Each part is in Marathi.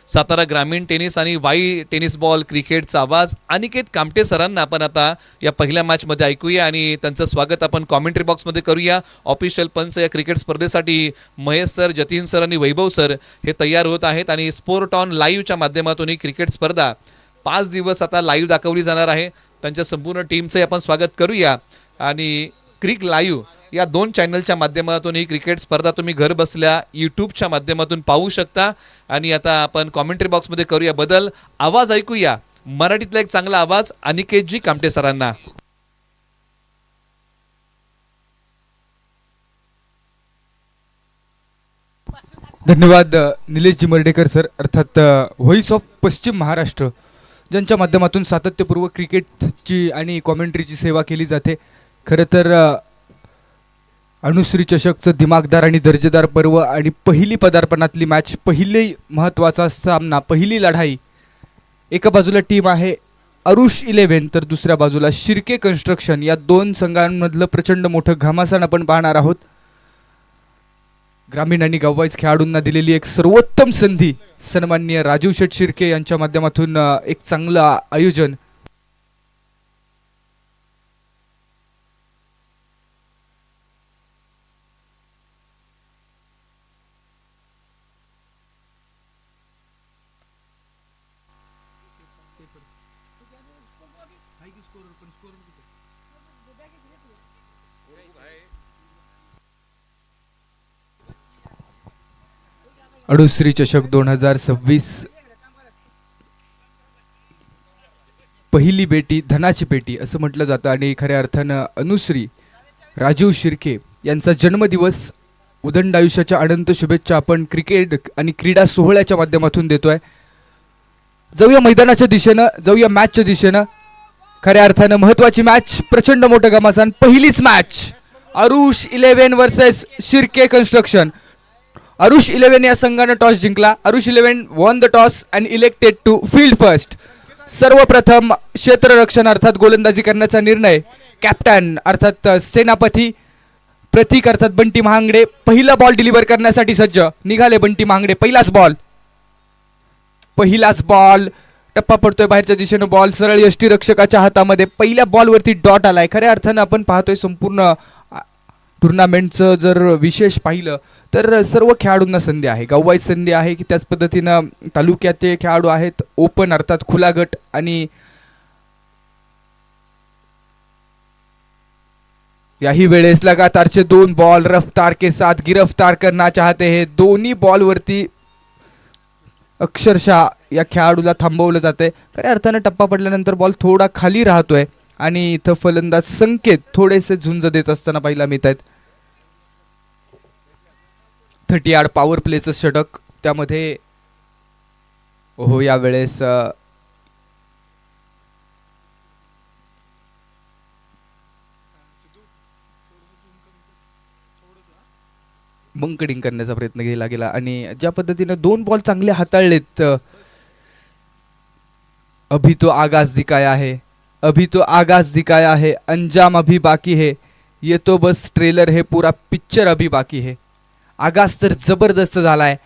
सातारा ग्रामीण टेनिस आणि वाई टेनिस बॉल क्रिकेटचा आवाज अनिकेत कामटे सरांना आपण आता या पहिल्या मॅचमध्ये ऐकूया आणि त्यांचं स्वागत आपण कॉमेंट्री बॉक्समध्ये करूया. ऑफिशियल पंच या क्रिकेट स्पर्धेसाठी महेश सर, जतीन सर आणि वैभव सर हे तयार होत आहेत आणि स्पोर्ट ऑन लाईव्हच्या माध्यमातून ही क्रिकेट स्पर्धा 5 दिवस आता लाईव्ह दाखवली जाणार आहे. त्यांच्या संपूर्ण टीमचे आपण स्वागत करूया आणि क्रिक लाईव्ह या 2 चॅनलच्या माध्यमातून ही क्रिकेट स्पर्धा तुम्ही घर बसल्या यूट्यूबच्या माध्यमातून पाहू शकता. आणि आता आपण कॉमेंट्री बॉक्समध्ये करूया बदल. आवाज ऐकूया मराठीतला एक चांगला आवाज अनिकेतजी कामटे सरांना. धन्यवाद निलेशजी मर्डेकर सर, अर्थात व्हॉइस ऑफ पश्चिम महाराष्ट्र, ज्यांच्या माध्यमातून सातत्यपूर्व क्रिकेटची आणि कॉमेंट्रीची सेवा केली जाते. खरं तर अनुश्री चषकचं दिमागदार आणि दर्जेदार पर्व आणि पहिली पदार्पणातली मॅच, पहिली महत्त्वाचा सामना, पहिली लढाई. एका बाजूला टीम आहे अरुष 11 तर दुसऱ्या बाजूला शिर्के कन्स्ट्रक्शन. या 2 संघांमधलं प्रचंड मोठं घमासान आपण पाहणार आहोत. ग्रामीण आणि गाववाईज खेळाडूंना दिलेली एक सर्वोत्तम संधी, सन्माननीय राजीव शेठ शिर्के यांच्या माध्यमातून एक चांगलं आयोजन. अनुश्री चषक 2026 पहिली बेटी धनाची पेटी असं म्हटलं जातं आणि खऱ्या अर्थानं अनुश्री राजीव शिर्के यांचा जन्मदिवस, उदंड आयुष्याच्या अनंत शुभेच्छा आपण क्रिकेट आणि क्रीडा सोहळ्याच्या माध्यमातून देतोय. जाऊया मैदानाच्या दिशेनं, जाऊया मॅचच्या दिशेनं. खऱ्या अर्थानं महत्वाची मॅच, प्रचंड मोठं घमासान. पहिलीच match Arush 11 versus Shirke construction. Arush 11 या संघाने टॉस जिंकला. Arush 11 won the toss and elected to field first. सर्वप्रथम क्षेत्ररक्षण अर्थात गोलंदाजी करण्याचा निर्णय कॅप्टन अर्थात सेनापती प्रतीक अर्थात बंटी महांगडे पहिला बॉल डिलिव्हर करण्यासाठी सज्ज. निघाले बंटी महांगडे. पहिलाच बॉल टप्पा पडतोय बाहेरच्या दिशेनं. बॉल सरळ यष्टीरक्षकाच्या हातामध्ये. पहिल्या बॉलवरती डॉट आलाय. खऱ्या अर्थानं आपण पाहतोय संपूर्ण टुर्नामेंटचं जर विशेष पाहिलं तर सर्व खेळाडूंना संधी आहे. गाववाईज संधी आहे की त्याच पद्धतीनं तालुक्याचे खेळाडू आहेत. ओपन अर्थात खुला गट आणि याही वेळेस लगातारचे 2 बॉल रफ्तार के साथ गिरफ्तार करना चाहते हैं. दोन्ही बॉलवरती अक्षरशः या खेळाडूला थांबवलं जातंय. खऱ्या अर्थानं टप्पा पडल्यानंतर बॉल थोडा खाली राहतोय आणि इथं फलंदाज संकेत थोडेसे झुंज देत असताना पाहायला मिळत आहेत. 30 यार्ड पॉवर प्लेचं षटक. त्यामध्ये हो यावेळेस बंकडिंग करण्याचा प्रयत्न केला गेला आणि ज्या पद्धतीने 2 बॉल चांगले हाताळलेत. अभी तो आगाज दिखाया है, अंजाम अभी बाकी है, ये तो बस ट्रेलर है, पूरा पिक्चर अभी बाकी है. आगाज तर जबरदस्त झालाय.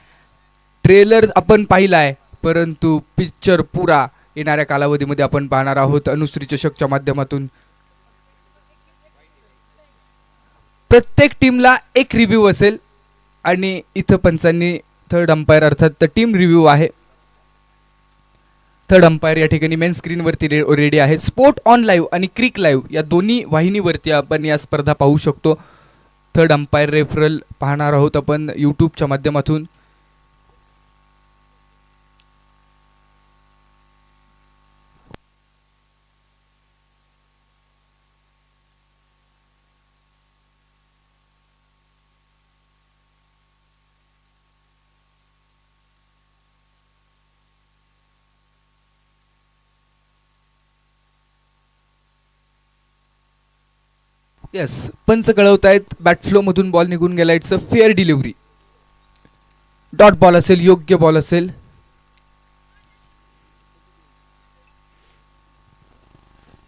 ट्रेलर आपण पाहिलाय परंतु पिक्चर पुरा येणाऱ्या कालावधीमध्ये आपण पाहणार आहोत अनुश्री चषकच्या माध्यमातून. प्रत्येक टीमला एक रिव्ह्यू असेल आणि इथं पंचांनी थर्ड अंपायर अर्थात टीम रिव्ह्यू आहे. थर्ड अंपायर या ठिकाणी मेन स्क्रीनवरती रेडी आहे. स्पोर्ट ऑन लाईव्ह आणि क्रिक लाईव्ह या दोन्ही वाहिनीवरती आपण या स्पर्धा पाहू शकतो. थर्ड अंपायर रेफरल पाहणार आहोत आपण यूट्यूबच्या माध्यमातून. येस, पंच कळवतायत बॅट फ्लो मधून बॉल निघून गेला. It's a fair delivery. Dot ball असेल, योग्य बॉल असेल.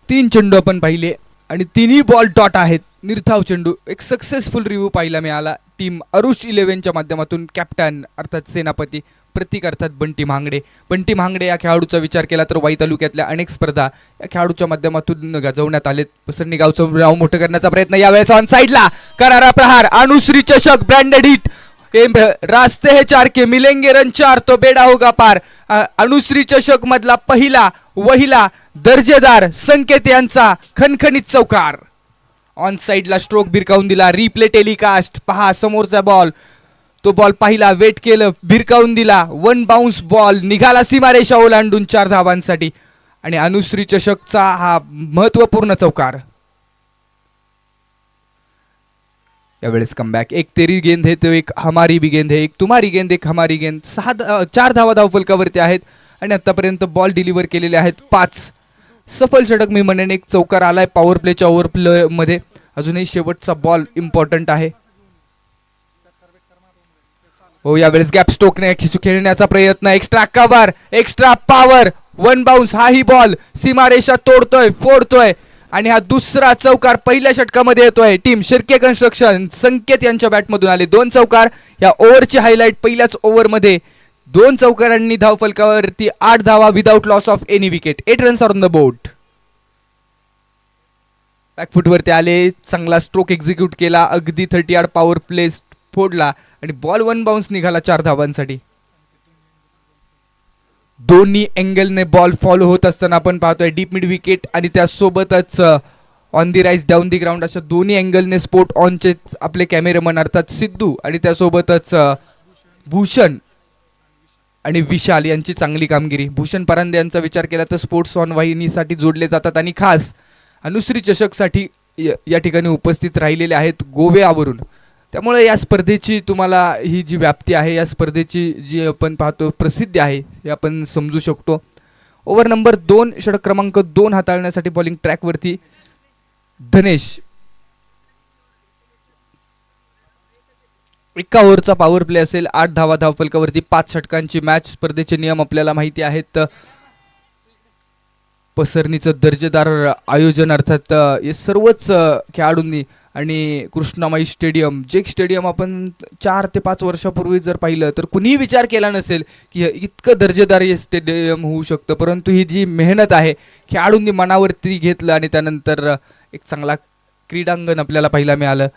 3 चेंडू आपण पाहिले आणि तिन्ही बॉल डॉट आहेत. निर्धाव चेंडू. एक सक्सेसफुल रिव्ह्यू पाहायला मिळाला टीम अरुष 11च्या माध्यमातून. कॅप्टन अर्थात सेनापती प्रतीक अर्थात बंटी महांगडे. बंटी महांगडे या खेळाडूचा विचार केला तर वाई तालुक्यातल्या अनेक स्पर्धा या खेळाडूच्या माध्यमातून गाजवण्यात आलेत. पसरणी गावचं नाव मोठं करण्याचा प्रयत्न, यावेळेस ऑन साइडला करारा प्रहार, अनुश्री चषक ब्रँडेड हिट, रास्ते हे 4 के मिलेंगे रन 4 तो बेडा होगा पार. अनुश्री चषक मधला वहिला दर्जेदार संकेत यांचा खणखणीत चौकार. ऑन साइडला स्ट्रोक भिरकावून दिला. रिप्ले टेलिकास्ट पहा, समोरचा बॉल, तो बॉल पाहिला, वेट केलं, भिरकावून दिला, 1 बाउन्स बॉल निघाला सीमारेषा ओलांडून 4 धावांसाठी. आणि अनुश्री चषकचा हा महत्वपूर्ण चौकार. यावेळेस कमबॅक, एक तेरी गेंद है तो एक हमारी भी गेंद है, एक तुम्हारी गेंद एक हमारी गेंद. 4 धावा धावफलकावरती आहेत आणि आतापर्यंत बॉल डिलिव्हर केलेले आहेत 5. सफल षटक मी म्हणेन, एक चौकार आलाय पॉवर प्लेच्या ओव्हर प्ले मध्ये. अजूनही शेवटचा बॉल इम्पॉर्टंट आहे. हो, यावेळेस गॅप स्टोकने खेळण्याचा प्रयत्न, extra cover, extra power, 1 bounce. हाही बॉल सीमारेषा तोडतोय, फोडतोय आणि हा दुसरा चौकार पहिल्या षटकामध्ये येतोय. टीम शिर्के कन्स्ट्रक्शन संकेत यांच्या बॅटमधून आले 2 चौकार. या ओव्हरची हायलाइट, पहिल्याच ओव्हरमध्ये 2 चौकारांनी धावफलकावरती 8 धावा without loss of any wicket. 8 runs on the board. बॅकफुटवरती आले, चांगला स्ट्रोक एक्झिक्यूट केला, अगदी 30 यार्ड पॉवर प्ले फोडला आणि बॉल 1 बाउन्स निघाला 4 धावांसाठी. दोन्ही अँगलने बॉल फॉलो होत असताना आपण पाहतोय डीप मिड विकेट आणि त्यासोबतच on the rise down the ground अशा दोन्ही अँगलने स्पोर्ट ऑनचे आपले कॅमेरामन अर्थात सिद्धू आणि त्यासोबतच भूषण आणि विशाल यांची चांगली कामगिरी. भूषण परांदे यांचा विचार केला तर स्पोर्ट्स ऑन वाहिनीसाठी जोडले जातात आणि खास अनुश्री चषकसाठी या ठिकाणी उपस्थित राहिलेले आहेत गोव्यावरून. त्यामुळे या स्पर्धेची तुम्हाला ही जी व्याप्ती आहे, या स्पर्धेची जी आपण पाहतो प्रसिद्धी आहे, हे आपण समजू शकतो. ओव्हर नंबर 2, षटक क्रमांक 2 हाताळण्यासाठी बॉलिंग ट्रॅकवरती धनेश. 1 ओव्हरचा पॉवर प्ले असेल, 8 धावा धावफलकावरती, 5 षटकांची मॅच. स्पर्धेचे नियम आपल्याला माहिती आहेत. पसरणीचं दर्जेदार आयोजन अर्थात हे सर्वच खेळाडूंनी आणि कृष्णामाई स्टेडियम, जे स्टेडियम आपण 4 ते 5 वर्षापूर्वी जर पाहिलं तर कुणीही विचार केला नसेल की इतकं दर्जेदार हे स्टेडियम होऊ शकतं. परंतु ही जी मेहनत आहे खेळाडूंनी मनावरती घेतलं आणि त्यानंतर एक चांगला क्रीडांगण आपल्याला पाहायला मिळालं.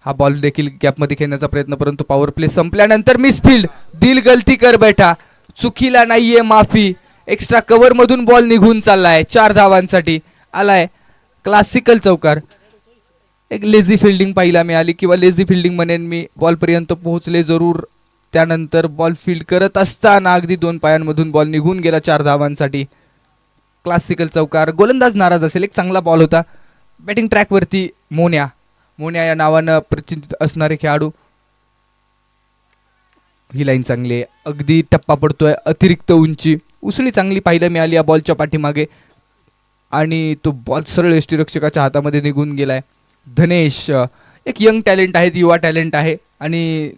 हा बॉल देखील गॅपमध्ये खेळण्याचा प्रयत्न, परंतु पॉवर प्ले संपल्यानंतर मिसफिल्ड, दिल गलती कर बैठा, चुकीला नाहीये माफी. एक्स्ट्रा कव्हर मधून बॉल निघून चाललाय, 4 धावांसाठी आलाय. क्लासिकल चौकार. एक लेझी फिल्डिंग पाहायला मिळाली किंवा लेझी फिल्डिंग म्हणेन मी. बॉलपर्यंत पोहोचले जरूर, त्यानंतर बॉल फील्ड करत असताना अगदी 2 पायांमधून बॉल निघून गेला 4 धावांसाठी. क्लासिकल चौकार. गोलंदाज नाराज असेल, एक चांगला बॉल होता. बॅटिंग ट्रॅकवरती मोन्या या नावानं प्रचित असणारे खेळाडू. ही लाईन चांगली आहे, अगदी टप्पा पडतोय, अतिरिक्त उंची, उसळी चांगली पाहायला मिळाली या बॉलच्या पाठीमागे आणि तो बॉल सरळ यष्टीरक्षकाच्या हातामध्ये निघून गेलाय. धनेश एक यंग टॅलेंट आहे, युवा टॅलेंट आहे आणि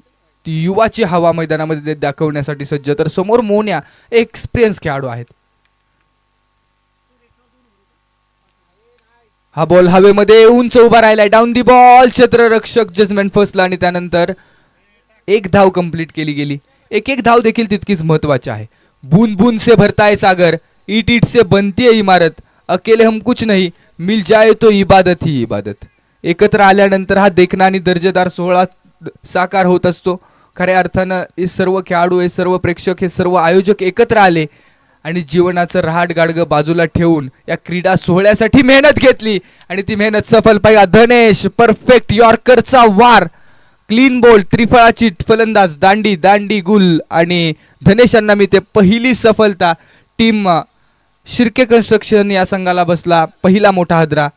ती युवाची हवा मैदानामध्ये दाखवण्यासाठी सज्ज. तर समोर मोन्या एक्सपिरियन्स खेळाडू आहेत. हा बॉल हवेमध्ये उंच उभा राहिलाय, डाऊन दी बॉल, क्षेत्ररक्षक जजमेंट फसला आणि त्यानंतर 1 धाव कंप्लीट केली गेली. एक धाव देखील तितकीच महत्वाची आहे. बूंद बूंद से भरता है सागर, ईट ईट से बनती है इमारत, अकेले हम कुछ नहीं, मिल जाए तो इबादत ही इबादत. एकत्र आल्यानंतर हा देखणा आणि दर्जेदार सोहळा साकार होत असतो. खऱ्या अर्थानं हे सर्व खेळाडू, हे सर्व प्रेक्षक, हे सर्व आयोजक एकत्र आले आणि जीवनाचं रहाट गाडगं बाजूला ठेवून या क्रीडा सोहळ्यासाठी मेहनत घेतली आणि ती मेहनत सफल पाहिला. धनेश परफेक्ट यॉर्करचा वार, क्लीन बोल्ड, त्रिफळाची फलंदाज, दांडी दांडी गुल आणि धनेशांना मी ते पहिली सफलता. टीम शिर्के कन्स्ट्रक्शन या संघाला बसला पहिला मोठा हादरा.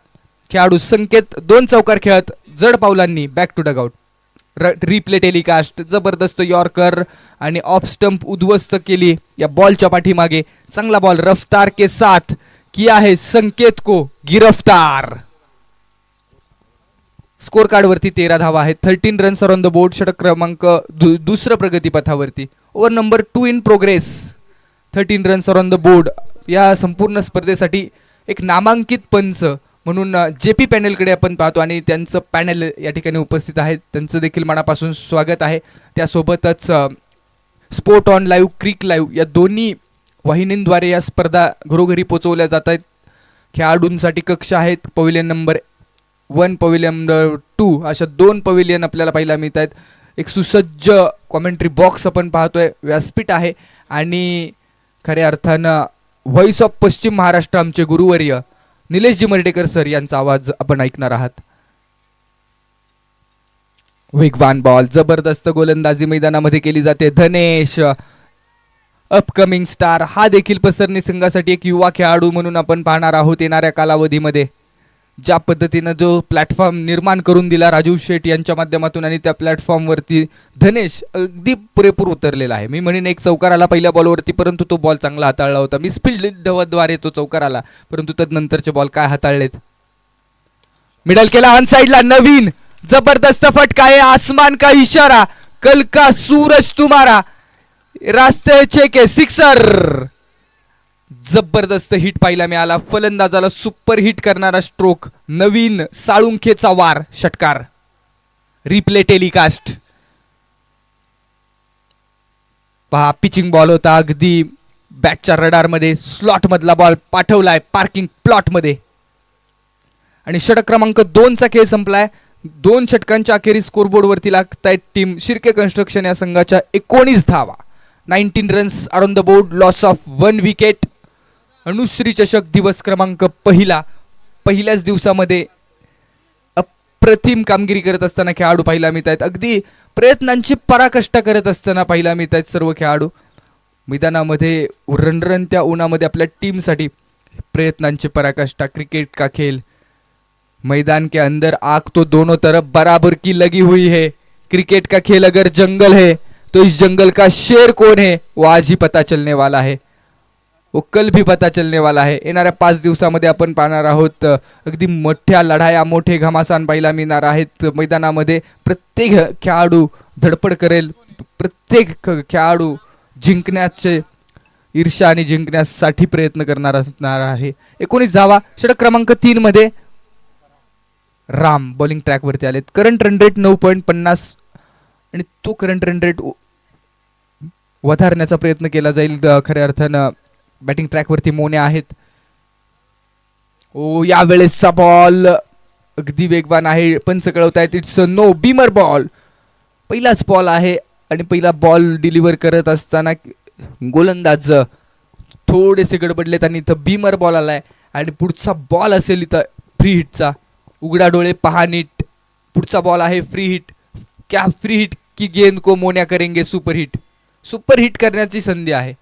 खेळाडू संकेत 2 चौकार खेळत जड पावलांनी back to dugout. Replay telecast, जबरदस्त यॉर्कर आणि ऑफ स्टंप उद्ध्वस्त केली या बॉलच्या पाठीमागे. चांगला बॉल रफ्तार के साथ किया है संकेत को गिरफ्तार. स्कोर कार्ड वरती 13 धावा आहेत, 13 रन्स ऑन द बोर्ड. षटक क्रमांक 2 प्रगतीपथावरती. Over number 2 in progress, 13 runs on the board. या संपूर्ण स्पर्धेसाठी एक नामांकित पंच म्हणून JP पॅनलकडे आपण पाहतो आणि त्यांचं पॅनल या ठिकाणी उपस्थित आहे. त्यांचं देखील मनापासून स्वागत आहे. त्यासोबतच sport on live, cric live या दोन्ही वाहिनींद्वारे या स्पर्धा घरोघरी पोचवल्या जात आहेत. खेळाडूंसाठी कक्ष आहेत. पवेलियन नंबर 1, पवेलियन नंबर 2 अशा 2 पवेलियन आपल्याला पाहायला मिळत आहेत. एक सुसज्ज कॉमेंट्री बॉक्स आपण पाहतोय, व्यासपीठ आहे आणि खऱ्या अर्थानं व्हॉइस ऑफ पश्चिम महाराष्ट्र आमचे गुरुवर्य निलेशजी मर्डेकर सर यांचा आवाज आपण ऐकणार आहात. वेगवान बॉल, जबरदस्त गोलंदाजी मैदानामध्ये केली जाते. धनेश अपकमिंग स्टार, हा देखील पसरणी संघासाठी एक युवा खेळाडू म्हणून आपण पाहणार आहोत येणाऱ्या कालावधीमध्ये. ज्या पद्धतीनं जो प्लॅटफॉर्म निर्माण करून दिला राजीव शेठ यांच्या माध्यमातून आणि त्या प्लॅटफॉर्मवरती धनेश अगदी पुरेपूर उतरलेला आहे. मी म्हणेन एक चौकार आला पहिल्या बॉलवरती, परंतु तो बॉल चांगला हाताळला होता. मिसफिल्डद्वारे तो चौकार आला, परंतु तदनंतरचे बॉल काय हाताळलेत. मिडल केला ऑन साइडला, नवीन जबरदस्त फटका आहे. आसमान का इशारा, कल का सूरज तुम्हारा, रास्ते छेके, सिक्सर. जबरदस्त हिट पाहायला मिळाला. फलंदाजाला सुपर हिट करणारा स्ट्रोक, नवीन साळुंखेचा वार, षटकार. रिप्ले टेलिकास्ट पहा, पिचिंग बॉल होता अगदी बॅटच्या रडारमध्ये. स्लॉट मधला बॉल पाठवलाय पार्किंग प्लॉट मध्ये आणि षटक क्रमांक 2चा खेळ संपलाय. 2 षटकांच्या अखेरीस स्कोरबोर्डवरती लागतायत टीम शिर्के कन्स्ट्रक्शन या संघाच्या 19 धावा. 19 runs on the board, loss of 1 wicket. Anushri चषक दिवस क्रमांक पहिल्याच दिवसामध्ये अप्रतिम कामगिरी करत असताना खेळाडू पाहायला मिळत आहेत. अगदी प्रयत्नांची पराकाष्ठा करत असताना पाहायला मिळत आहेत सर्व खेळाडू मैदानामध्ये. रणरणत्या उन्हामध्ये आपल्या टीमसाठी प्रयत्नांची पराकाष्ठा. क्रिकेट का खेल, मैदान के अंदर आग तो दोनों तरफ बराबर की लगी हुई है. क्रिकेट का खेल अगर जंगल है तो इस जंगल का शेर कौन है वो आज ही पता चलने वाला है, वो कल भी पता चलने वाला है. येणाऱ्या 5 दिवसामध्ये आपण पाहणार आहोत अगदी मोठ्या लढाया, मोठे घमासान पाहायला मिळणार आहेत मैदानामध्ये. प्रत्येक खेळाडू धडपड करेल, प्रत्येक खेळाडू जिंकण्याचे ईर्ष्या आणि जिंकण्यासाठी प्रयत्न करणार असणार आहे. 19 धावा. षटक क्रमांक 3 मध्ये राम बॉलिंग ट्रॅक वरती आलेत. करंट रन रेट 9.50 आणि तो करंट रन रेट वधारण्याचा प्रयत्न केला जाईल. खऱ्या अर्थानं बॅटिंग ट्रॅक वरती मोने आहेत. ओ, यावेळेसचा बॉल अगदी वेगवान आहे. पंच कळवतायत इट्स नो, बीमर बॉल. पहिलाच बॉल आहे आणि पहिला बॉल डिलिव्हर करत असताना गोलंदाज थोडेसे गडबडलेत आणि इथं बीमर बॉल आलाय आणि पुढचा बॉल असेल इथं फ्री हिटचा. उघडा डोळे पहा नीट, पुढचा बॉल आहे फ्री हिट. क्या फ्री हिट की गेंद को मोन्या करेंगे सुपर हिट. सुपर हिट करण्याची संधी आहे.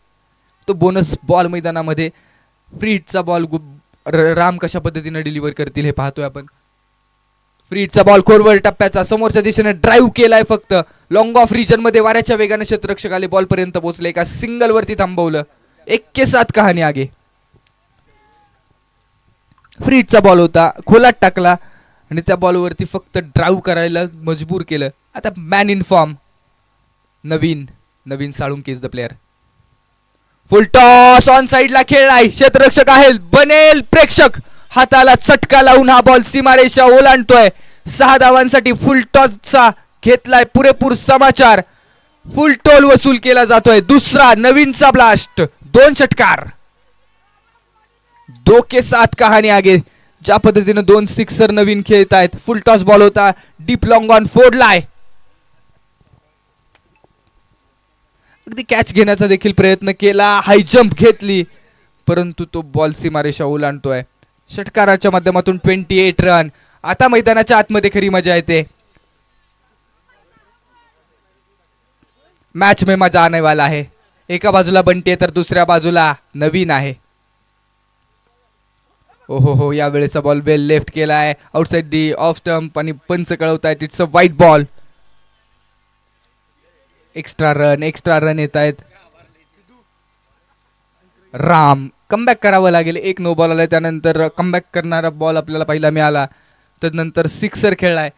तो बोनस बॉल मैदानामध्ये फ्री हिटचा बॉल राम कशा पद्धतीने डिलिव्हर करतील हे पाहतोय आपण. फ्री हिटचा बॉल खोरवर टप्प्याचा, समोरच्या दिशेने ड्राईव्ह केलाय. फक्त लॉंग ऑफ रिजन मध्ये वाऱ्याच्या वेगाने क्षेत्ररक्षक आले, बॉल पर्यंत पोहोचले, एका सिंगल वरती थांबवलं. 1-7 कहाणी आगे. फ्री हिटचा बॉल होता, खोलात टाकला आणि त्या बॉलवरती फक्त ड्राईव्ह करायला मजबूर केलं. आता man in form Naveen Salunke is the player. Full toss on साइडला खेळलाय, क्षेत्ररक्षक आहे, बनेल प्रेक्षक. हाताला चटका लावून हा बॉल सीमारेषा ओलांडतोय. 6 धावांसाठी फुल टॉसचा घेतलाय पुरेपूर समाचार. फुल टोल वसूल केला जातोय. दुसरा नवीनचा ब्लास्ट, 2 षटकार. 2-7 कहाणी आगे. ज्या पद्धतीने 2 सिक्सर नवीन खेळत आहेत. फुल टॉस बॉल होता, डीप लॉंग ऑन फोडलाय. अगदी कॅच घेण्याचा देखील प्रयत्न केला, हाय जंप घेतली, परंतु तो बॉल सीमारेषा ओलांडतोय. षटकाराच्या माध्यमातून 28 रन. आता मैदानाच्या आतमध्ये खरी मजा येते. मॅच में मजा आने वाला है. एका बाजूला बंटी आहे तर दुसऱ्या बाजूला नवीन आहे. ओहो, या वेळेचा बॉल बेल लेफ्ट केलाय आउटसाइड दी ऑफ स्टंप आणि पंच कळवतायत इट्स अ वाईट बॉल. एक्स्ट्रा रन येत आहेत. राम कमबॅक करावं लागेल. 1 नो बॉल आलाय, त्यानंतर कमबॅक करणारा बॉल आपल्याला पहिला मिळाला. त्यानंतर सिक्सर खेळलाय.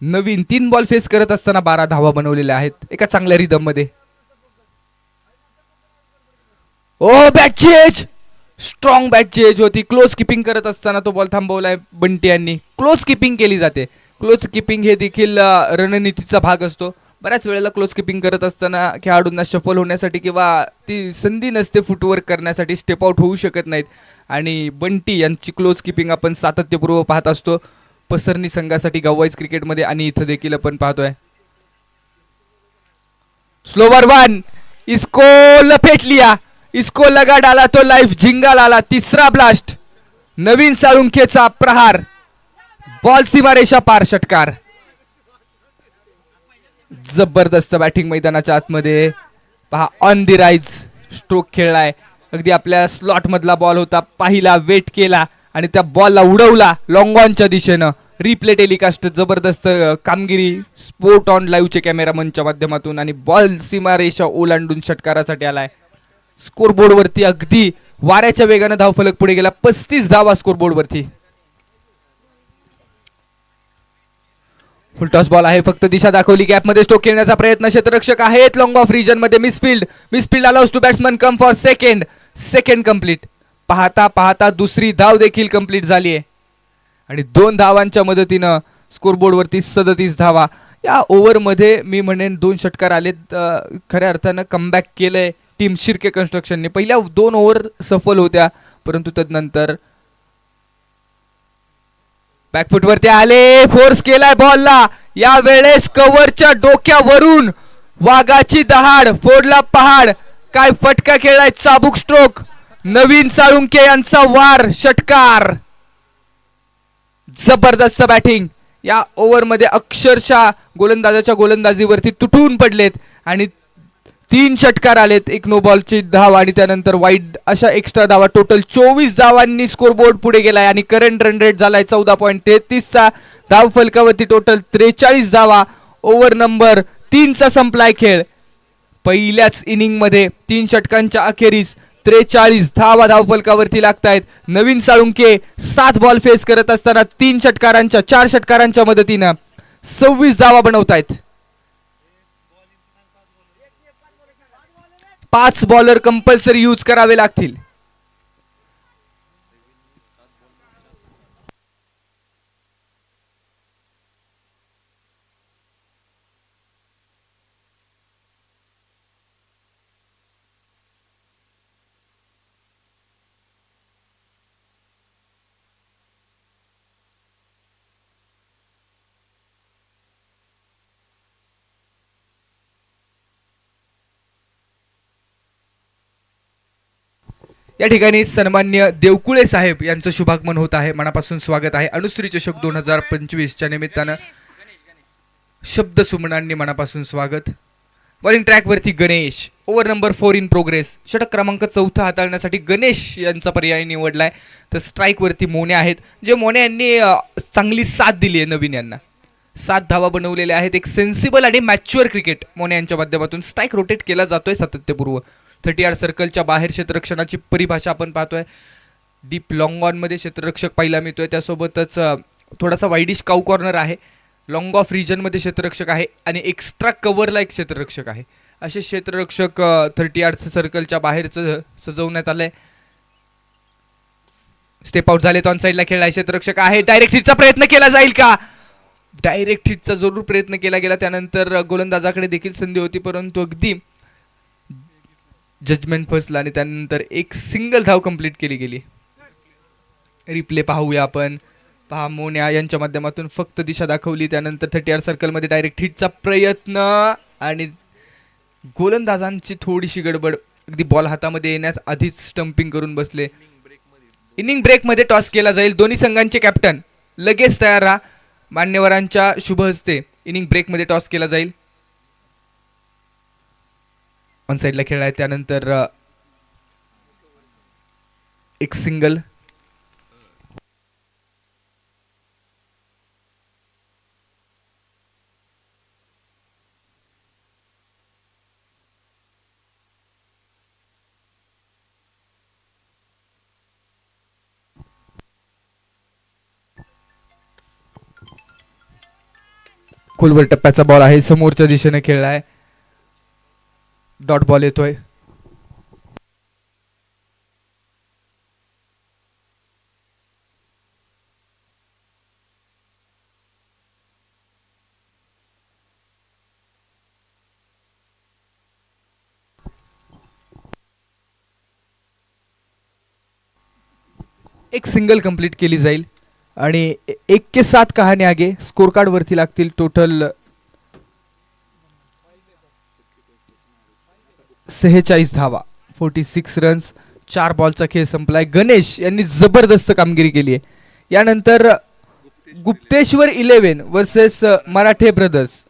नवीन 3 बॉल फेस करत असताना 12 धावा बनवलेल्या आहेत एका चांगल्या रिदम मध्ये. Oh, bat change, strong bat change होती. क्लोज किपिंग करत असताना तो बॉल थांबवलाय बंटी यांनी. क्लोज किपिंग केली जाते. क्लोज किपिंग हे देखील रणनीतीचा भाग असतो. बऱ्याच वेळेला क्लोज किपिंग करत असताना खेळाडूंना शफल होण्यासाठी किंवा ती संधी नसते फुटवर्क करण्यासाठी, स्टेप आउट होऊ शकत नाहीत. आणि बंटी यांची क्लोज किपिंग आपण सातत्यपूर्व पाहत असतो पसरणी संघासाठी गव्हाईज क्रिकेटमध्ये, आणि इथं देखील आपण पाहतोय. स्लोवर वन, इसको लपेट लिया, इसको लगा डाला तो लाइफ झिंगा लाला. तिसरा ब्लास्ट, नवीन साळुंखेचा प्रहार, बॉल सीमारेषा पार, षटकार. जबरदस्त बॅटिंग मैदानाच्या आतमध्ये पहा, ऑन दी राईज स्ट्रोक खेळलाय. अगदी आपल्या स्लॉट मधला बॉल होता, पाहिला, वेट केला आणि त्या बॉलला उडवला लॉंग ऑनच्या दिशेनं. रिप्ले टेलिकास्ट, जबरदस्त कामगिरी स्पोर्ट ऑन लाईव्हच्या कॅमेरामनच्या माध्यमातून, आणि बॉल सीमारेषा ओलांडून षटकारासाठी आलाय. स्कोरबोर्ड वरती अगदी वाऱ्याच्या वेगानं धावफलक पुढे गेला, 35 धावा स्कोरबोर्ड वरती. फुलटॉस बॉल आहे, फक्त दिशा दाखवली, गॅप मध्ये स्टोक खेळण्याचा प्रयत्न, क्षेत्ररक्षक आहेत लॉंग ऑफ रिजन मध्ये. Misfield allows to batsman come for second complete. पाहता पाहता दुसरी धाव देखील कंप्लीट झाली आहे आणि 2 धावांच्या मदतीनं स्कोरबोर्ड वरती 37 धावा. या ओव्हर मध्ये मी म्हणेन 2 षटकार आलेत. खऱ्या अर्थानं कमबॅक केलंय टीम शिर्के कन्स्ट्रक्शनने. पहिल्या 2 ओव्हर सफल होत्या, परंतु तदनंतर बॅकफुट वरती आले, फोर्स केलाय बॉलला. या वेळेस कव्हरच्या डोक्यावरून वाघाची दहाड, फोडला पहाड. काय फटका खेळलाय, चाबूक स्ट्रोक, नवीन साळुंके यांचा वार, षटकार. जबरदस्त बॅटिंग. या ओव्हर मध्ये अक्षरशः गोलंदाजाच्या गोलंदाजीवरती तुटून पडलेत आणि 3 षटकार आलेत, 1 नो बॉलची धाव आणि त्यानंतर वाईड, अशा एक्स्ट्रा धावा. टोटल 24 धावांनी स्कोरबोर्ड पुढे गेलाय आणि करंट रन रेट झालाय 14.33 चा. धाव फलकावरती टोटल 43 धावा. ओव्हर नंबर 3 चा संपलाय खेळ. पहिल्याच इनिंग मध्ये 3 षटकांच्या अखेरीस 43 धावा धाव फलकावरती लागतायत. नवीन साळुंके 7 बॉल फेस करत असताना 4 षटकारांच्या मदतीनं 26 धावा बनवतायत. 5 बॉलर कंपल्सरी यूज करावे लागतील. या ठिकाणी सन्मान्य देवकुळे साहेब यांचं शुभागमन होत आहे. मनापासून स्वागत आहे. अनुश्री चषक 2025 च्या निमित्तानं शब्द सुमनांनी मनापासून स्वागत. बॉलिंग ट्रॅक वरती Ganesh, over number 4 in progress. षटक क्रमांक 4 हाताळण्यासाठी गणेश यांचा पर्याय निवडलाय. तर स्ट्राईक वरती मोने आहेत, जे मोने यांनी चांगली साथ दिली आहे नवीन यांना. 7 धावा बनवलेल्या आहेत. एक सेन्सिबल आणि मॅच्युअर क्रिकेट मोने यांच्या माध्यमातून. स्ट्राईक रोटेट केला जातोय सातत्यपूर्व. 30 यार्ड सर्कलच्या बाहेर क्षेत्ररक्षणाची परिभाषा आपण पाहतोय. डीप लॉंग ऑन मध्ये क्षेत्ररक्षक पाहिला मिळतोय. त्यासोबतच थोडासा वाईडिश काऊ कॉर्नर आहे. लॉंग ऑफ रिजन मध्ये क्षेत्ररक्षक आहे आणि एक्स्ट्रा कव्हरला एक क्षेत्ररक्षक आहे. असे क्षेत्ररक्षक 30 यार्ड सर्कलच्या बाहेरचं सजवण्यात आलंय. स्टेप आउट झाले, ऑन साईडला खेळलाय, क्षेत्ररक्षक आहे. डायरेक्ट हिटचा प्रयत्न केला जाईल का? डायरेक्ट हिटचा जरूर प्रयत्न केला गेला. त्यानंतर गोलंदाजाकडे देखील संधी होती, परंतु अगदी जजमेंट फसला आणि त्यानंतर एक सिंगल धाव कंप्लीट केली गेली. रिप्ले पाहूया आपण. पहा, मोन्या यांच्या माध्यमातून फक्त दिशा दाखवली. त्यानंतर 30 यार्ड सर्कलमध्ये डायरेक्ट हिटचा प्रयत्न आणि गोलंदाजांची थोडीशी गडबड. अगदी बॉल हातामध्ये येण्यास आधीच स्टंपिंग करून बसले. इनिंग ब्रेक मध्ये टॉस केला जाईल. दोन्ही संघांचे कॅप्टन लगेच तयार राहा. मान्यवरांच्या शुभ हस्ते इनिंग ब्रेक मध्ये टॉस केला जाईल. ऑन साईडला खेळलाय. त्यानंतर एक सिंगल. खोलवर टप्प्याचा बॉल आहे, समोरच्या दिशेने खेळलाय. डॉट बॉल येतोय. एक सिंगल कंप्लीट केली जाईल आणि 1 के 7 कहाणी आगे स्कोर कार्ड वरती लागतील टोटल 46 धावा, 46 रन्स. 4 बॉलचा खेळ संपलाय. गणेश यांनी जबरदस्त कामगिरी केली आहे. यानंतर गुप्तेश्वर 11 वर्सेस मराठे ब्रदर्स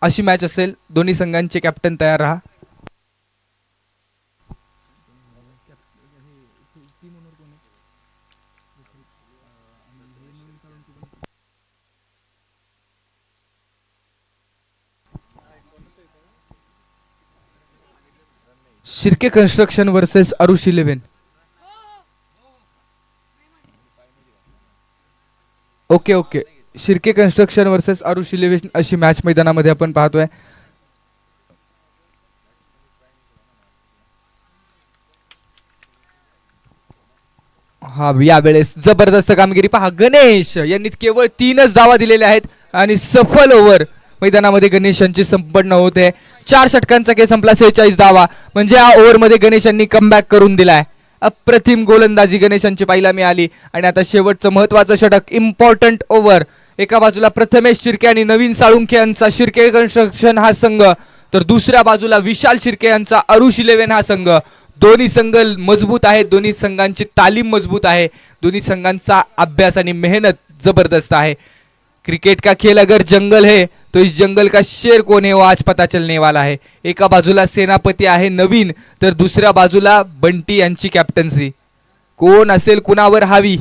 अशी मॅच असेल. दोन्ही संघांचे कॅप्टन तयार राहा. Shirke construction versus Arush 11. Okay okay. Shirke construction versus Arush 11 अशी मॅच मैदानामध्ये आपण पाहतोय. हा यावेळेस जबरदस्त कामगिरी पहा. गणेश यांनी केवळ 3च धावा दिलेल्या आहेत आणि सफल ओव्हर मैदानामध्ये गणेश यांची संपन्न होते. 4 षटकांचा खेळ संपला. 46 धावा म्हणजे या ओव्हरमध्ये गणेश यांनी कमबॅक करून दिलाय. अप्रतिम गोलंदाजी गणेशांची पाहायला मिळाली. आणि आता शेवटचं महत्वाचं षटक, इम्पॉर्टंट ओव्हर. एका बाजूला प्रथमेश शिर्के आणि नवीन साळुंखे यांचा शिर्के कन्स्ट्रक्शन हा संघ, तर दुसऱ्या बाजूला विशाल शिर्के यांचा अरुष 11 हा संघ. दोन्ही संघ मजबूत आहेत. दोन्ही संघांची तालीम मजबूत आहे. दोन्ही संघांचा अभ्यास आणि मेहनत जबरदस्त आहे. क्रिकेट का खेल अगर जंगल है तो इस जंगल का शेर कौन है वो आज पता चलने वाला है. एका बाजूला सेनापती आहे नवीन, तर दुसऱ्या बाजूला बंटी यांची कॅप्टन्सी. कोण असेल कुणावर हावी.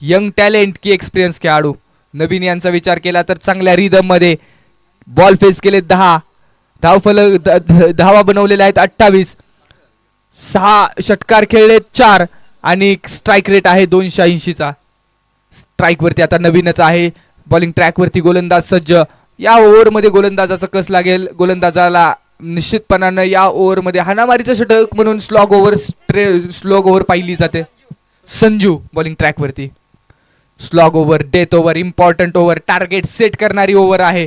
यंग टॅलेंट की एक्सपिरियन्स खेळाडू. नवीन यांचा विचार केला तर चांगल्या रिदम मध्ये बॉल फेस केले 10 धावफलक, धावा बनवलेल्या आहेत 28. 6 षटकार खेळले 4 आणि स्ट्राईक रेट आहे 280 चा. स्ट्राईक वरती आता नवीनच आहे. बॉलिंग ट्रॅक वरती गोलंदाज सज्ज. या ओव्हर मध्ये गोलंदाजाचा कस लागेल. गोलंदाजाला निश्चितपणानं या ओव्हर मध्ये हाणामारीचं षटक म्हणून स्लॉग ओव्हर पाहिली जाते. संजू बॉलिंग ट्रॅक वरती. Slog over, death over, important over, target set करणारी ओव्हर आहे.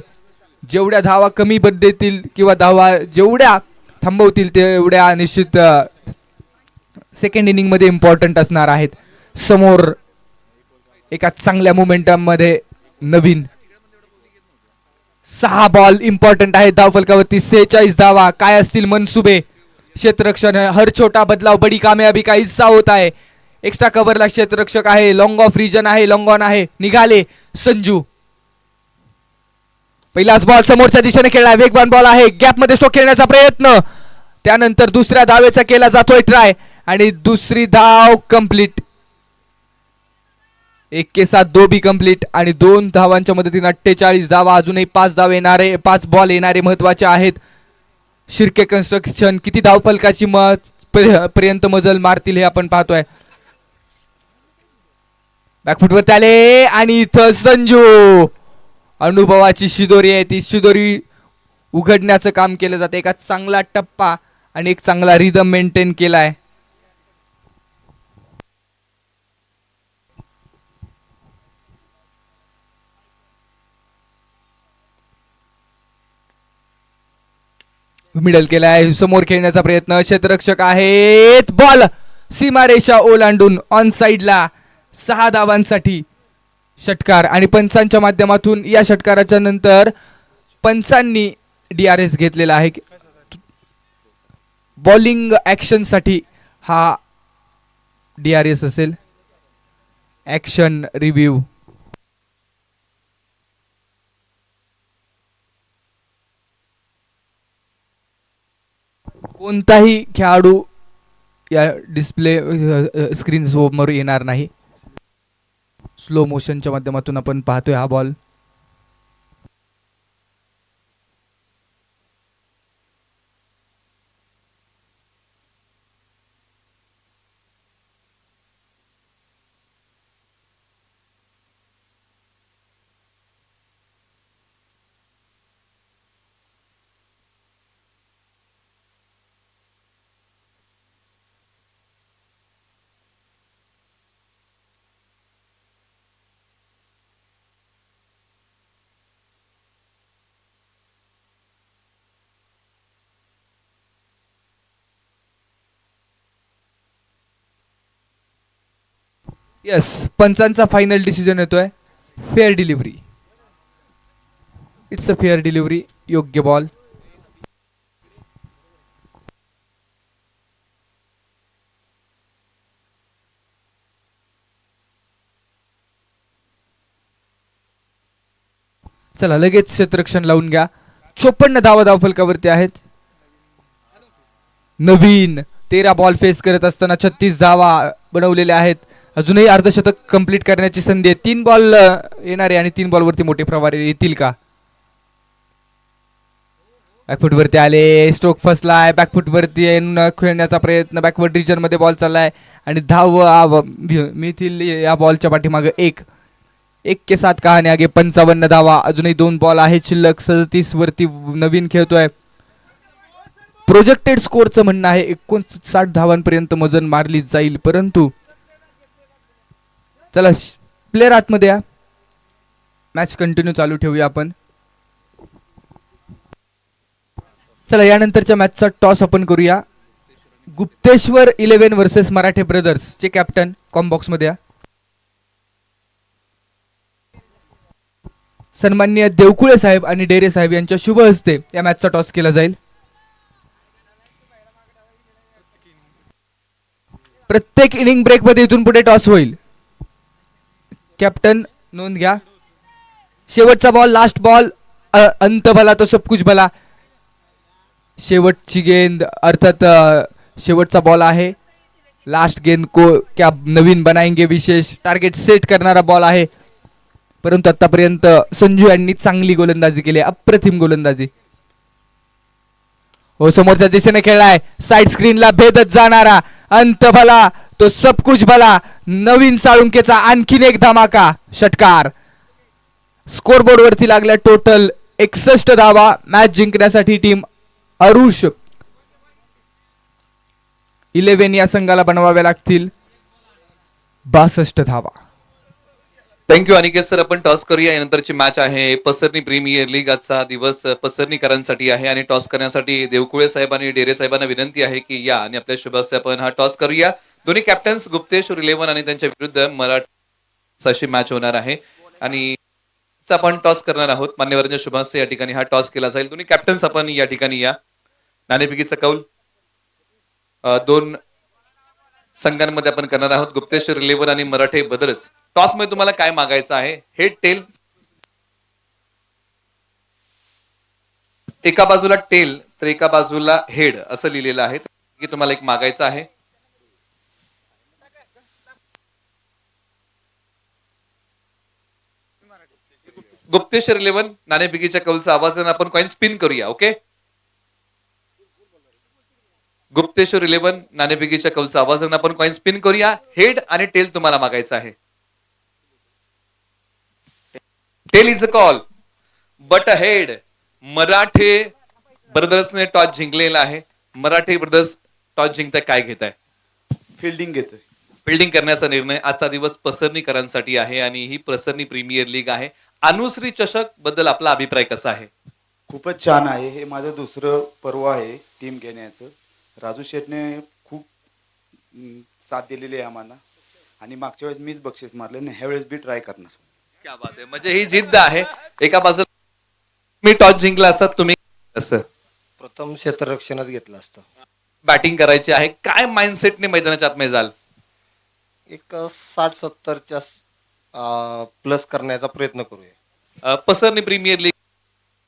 जेवढ्या धावा कमी देतील किंवा धावा जेवढ्या थांबवतील तेवढ्या निश्चित सेकंड इनिंग मध्ये इम्पॉर्टंट असणार आहेत. समोर एका चांगल्या मोमेंटम मध्ये नवीन. 6 बॉल इम्पॉर्टंट आहे धावफलकावरती. 46 धावा. काय असतील मनसुबे. क्षेत्ररक्षण, हर छोटा बदलाव बडी कामयाबी का हिस्सा होता है. एक्स्ट्रा कव्हरला क्षेत्ररक्षक आहे. लॉंग ऑफ रिजन आहे. लॉंग ऑन आहे. निघाले संजू. पहिलाच बॉल समोरच्या दिशेने खेळला. वेगवान बॉल आहे. गॅप मध्ये स्ट्रोक खेळण्याचा प्रयत्न. त्यानंतर दुसऱ्या धावेचा केला जातोय ट्राय आणि दुसरी धाव कंप्लीट. 1 के 7 दो बी कंप्लीट आणि 2 धावांच्या मदतीने 48 धावा. अजूनही 5 बॉल येणारे महत्वाचे आहेत. शिर्के कन्स्ट्रक्शन किती धावफलकाची पर्यंत मजल मारतील हे आपण पाहतोय. बॅकफुटवर आले आणि इथं संजू. अनुभवाची शिदोरी आहे. ती शिदोरी उघडण्याचं काम केलं जाते. एका चांगला टप्पा आणि एक चांगला रिदम मेंटेन केलाय. मिडल केलाय. समोर खेळण्याचा प्रयत्न. क्षेत्ररक्षक आहेत. बॉल सीमारेषा ओलांडून ऑन साइडला. 6 धावांसाठी षटकार आणि पंचांच्या माध्यमातून या षटकाराच्या नंतर पंचांनी DRS घेतलेला आहे. बॉलिंग ऍक्शन साठी हा DRS असेल. Action review. कोणताही खेळाडू या डिस्प्ले स्क्रीन समोर येणार नाही. स्लो मोशनच्या माध्यमातून आपण पाहतोय हा बॉल. यस, पंचांचा फायनल डिसिजन येतोय. Fair delivery. It's a fair delivery. योग्य बॉल. चला लगेच क्षेत्ररक्षण लावून घ्या. 54 धावा धावफलकावरती आहेत. नवीन 13 बॉल फेस करत असताना 36 धावा बनवलेल्या आहेत. अजूनही अर्धशतक कंप्लीट करण्याची संधी आहे. 3 बॉल येणार आहे आणि 3 बॉलवरती मोठे प्रवारी येतील का? बॅकफुट वरती आले. स्ट्रोक फसलाय. बॅकफुट वरती येऊन खेळण्याचा प्रयत्न. बॅकवर्ड रिजन मध्ये बॉल चाललाय आणि धाव मिळतील या बॉलच्या पाठीमागे 1 के 7 कहाणी आगे. 55 धावा. अजूनही 2 बॉल आहेत शिल्लक. 37 वरती नवीन खेळतोय. प्रोजेक्टेड स्कोरचं म्हणणं आहे 59 धावांपर्यंत मजल मारली जाईल, परंतु चला प्लेअर आतमध्ये या. मॅच कंटिन्यू चालू ठेवूया आपण. चला यानंतरच्या मॅचचा टॉस आपण करूया. गुप्तेश्वर 11 वर्सेस मराठे ब्रदर्स चे कॅप्टन कॉम्बॉक्स मध्ये या. सन्माननीय देवकुळे साहेब आणि डेरे साहेब यांच्या शुभ हस्ते या मॅचचा टॉस केला जाईल. प्रत्येक इनिंग ब्रेक मध्ये इथून पुढे टॉस होईल. कॅप्टन नोंद घ्या. शेवटचा बॉल, लास्ट बॉल. अंत भला तो सब कुछ भला. शेवटची गेंद अर्थात शेवटचा बॉल आहे. लास्ट गेंद को क्या नवीन बनाएंगे विशेष टार्गेट सेट करणारा बॉल आहे, परंतु आतापर्यंत संजू यांनी चांगली गोलंदाजी केली. अप्रतिम गोलंदाजी. हो, समोरच्या दिशेने खेळलाय. साइड स्क्रीनला भेदत जाणारा अंत भला तो सब कुछ भला. नवीन साळुंकेचा आणखीन एक धमाका षटकार. स्कोरबोर्ड वरती लागल्या टोटल 61 धावा. मॅच जिंकण्यासाठी टीम अरुष 11 या संघाला बनवाव्या लागतील 62 धावा. Thank you Aniket sir. आपण टॉस करूया. यानंतरची मॅच आहे पसरणी प्रीमियर लीग. आजचा दिवस पसरणीकरांसाठी आहे आणि टॉस करण्यासाठी देवकुळे साहेब आणि डेरे साहेबांना विनंती आहे की या आणि आपल्या शुभास्ते आपण हा टॉस करूया. दोन्ही कॅप्टन्स गुप्तेश्वर 11 आणि त्यांच्या विरुद्ध मराठा अशी मॅच होणार आहे आणि आपण टॉस करणार आहोत. मान्यवरांच्या शुभास्ते या ठिकाणी हा टॉस केला जाईल. दोन्ही कॅप्टन्स आपण या ठिकाणी या. नाणेफेकीचा कौल 2 संघांमध्ये आपण करणार आहोत. गुप्तेश्वर 11 आणि मराठे ब्रदर्स. टॉस मध्ये तुम्हाला काय मागायचं आहे? Head, tail? एका बाजूला टेल तर एका बाजूला हेड असं लिहिलेलं आहे की तुम्हाला एक मागायचं आहे. गुप्तेश्वर 11 नाणेफेकीच्या कौलचा आवाज आपण कॉइन स्पिन करूया. ओके, गुप्तेश्वर 11 नाणेफेकीच्या कौलचा आवाज आपण कॉइन स्पिन करूया. हेड आणि टेल तुम्हाला मागायचं आहे. Tail is a call but a head. Marathe ब्रदर्सने टॉस जिंकलेला आहे. मराठे ब्रदर्स टॉस जिंकताय, काय घेताय? फिल्डिंग घेतोय. फिल्डिंग करण्याचा निर्णय. आजचा दिवस पसरणीकरांसाठी आहे आणि ही पसरणी प्रीमियर लीग आहे. अनुश्री चषक बद्दल आपला अभिप्राय कसा आहे? खूपच छान आहे. हे माझं दुसरं पर्व आहे टीम घेण्याचं. राजू शेठने खूप साथ दिलेली आहे आम्हाला आणि मागच्या वेळेस मीच बक्षीस मारले आणि ह्या वेळेस बी ट्राय करणार. क्या बात आहे. म्हणजे ही जिद्द आहे. एका बाजूला मी टॉस जिंकला असत, तुम्ही असं प्रथम क्षेत्ररक्षणच घेतलं असतं. बॅटिंग करायची आहे. काय माइंडसेटने मैदानाच्या आतमध्ये जाल? एक 60-70च्या प्लस करण्याचा प्रयत्न करूया. पसरणी प्रीमियर लीग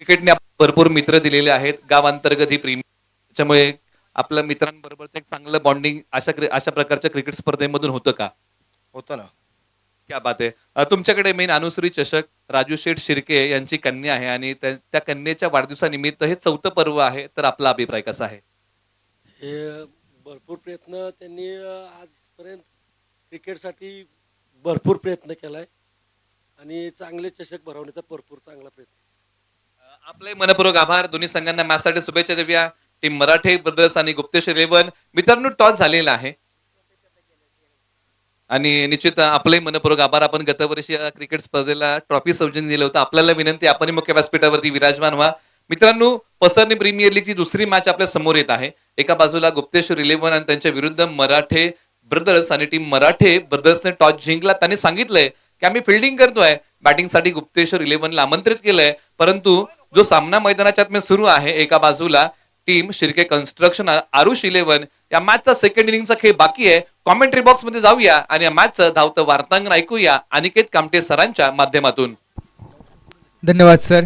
क्रिकेटने भरपूर मित्र दिलेले आहेत. गावांतर्गत ही प्रीमियर, त्याच्यामुळे आपल्या मित्रांबरोबरचं एक चांगलं बॉन्डिंग अशा प्रकारच्या क्रिकेट स्पर्धेमधून होतं का? होतं ना. क्या बात आहे. तुमच्याकडे मेन अनुश्री चषक राजू शेठ शिर्के यांची कन्या आहे आणि त्या कन्येच्या वाढदिवसानिमित्त हे 4थं पर्व आहे, तर आपला अभिप्राय कसा आहे? हे भरपूर प्रयत्न त्यांनी आजपर्यंत क्रिकेटसाठी भरपूर प्रयत्न केलाय आणि चांगले चषक भरवण्याचा भरपूर चांगला प्रयत्न. आपले मनपूर्वक आभार. दोन्ही संघांना मॅचसाठी शुभेच्छा देऊया. टीम मराठे ब्रदर्स आणि गुप्तेश्वर 11. मित्रांनो, टॉस झालेला आहे आणि निश्चित आपले मनपूर्वक आभार. आपण गतवर्षी क्रिकेट स्पर्धेला ट्रॉफी सौजन्य दिलं होतं. आपल्याला विनंती, आपण मुख्य व्यासपीठावरती विराजमान व्हा. मित्रांनो, पसरणी प्रीमियर लीगची दुसरी मॅच आपल्या समोर येत आहे. एका बाजूला गुप्तेश्वर 11 आणि त्यांच्या विरुद्ध मराठे ब्रदर्स आणि टीम मराठे ब्रदर्सने टॉस जिंकला. त्यांनी सांगितलंय की आम्ही फिल्डिंग करतोय, बॅटिंगसाठी गुप्तेश्वर 11ला आमंत्रित केलंय, परंतु जो सामना मैदानाच्या आत सुरू आहे, एका बाजूला टीम शिर्के कन्स्ट्रक्शन आरुष 11 या मॅचचा सेकंड इनिंगचा खेळ बाकी आहे. कॉमेंट्री बॉक्स मध्ये जाऊया आणि या मॅचचं धावतं वार्तांकन ऐकूया अनिकेत कामटे सरांच्या माध्यमातून. धन्यवाद सर.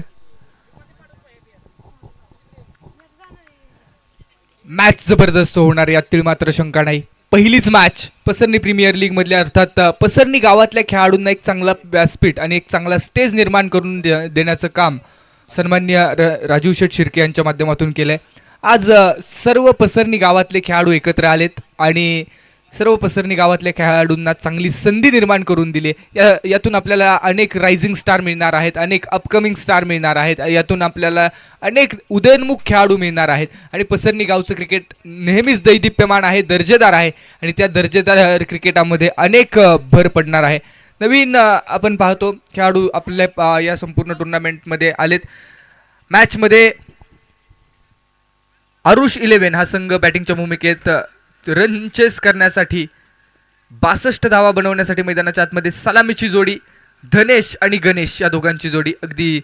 मॅच जबरदस्त होणार यातील मात्र शंका नाही. पहिलीच मॅच पसरणी प्रीमियर लीग मधल्या, अर्थात पसरणी गावातल्या खेळाडूंना एक चांगला व्यासपीठ आणि एक चांगला स्टेज निर्माण करून देण्याचं काम सन्मान्य राजीव शेठ शिर्के यांच्या माध्यमातून केलंय. आज सर्व पसरणी गावातले खेळाडू एकत्र आलेत आणि सर्व पसरणी गावातल्या खेळाडूंना चांगली संधी निर्माण करून दिली. यातून आपल्याला अनेक रायझिंग स्टार मिळणार आहेत, अनेक अपकमिंग स्टार मिळणार आहेत, यातून आपल्याला अनेक उदयनमुख खेळाडू मिळणार आहेत. आणि पसरणी गावचं क्रिकेट नेहमीच दैदिप्यमान आहे, दर्जेदार आहे आणि त्या दर्जेदार क्रिकेटामध्ये अनेक भर पडणार आहे. नवीन आपण पाहतो खेळाडू आपल्या या संपूर्ण टुर्नामेंटमध्ये आलेत. मॅचमध्ये आरुष 11 हा संघ बॅटिंगच्या भूमिकेत रन चेस करण्यासाठी 62 धावा बनवण्यासाठी मैदानाच्या आतमध्ये सलामीची जोडी धनेश आणि गणेश या दोघांची जोडी. अगदी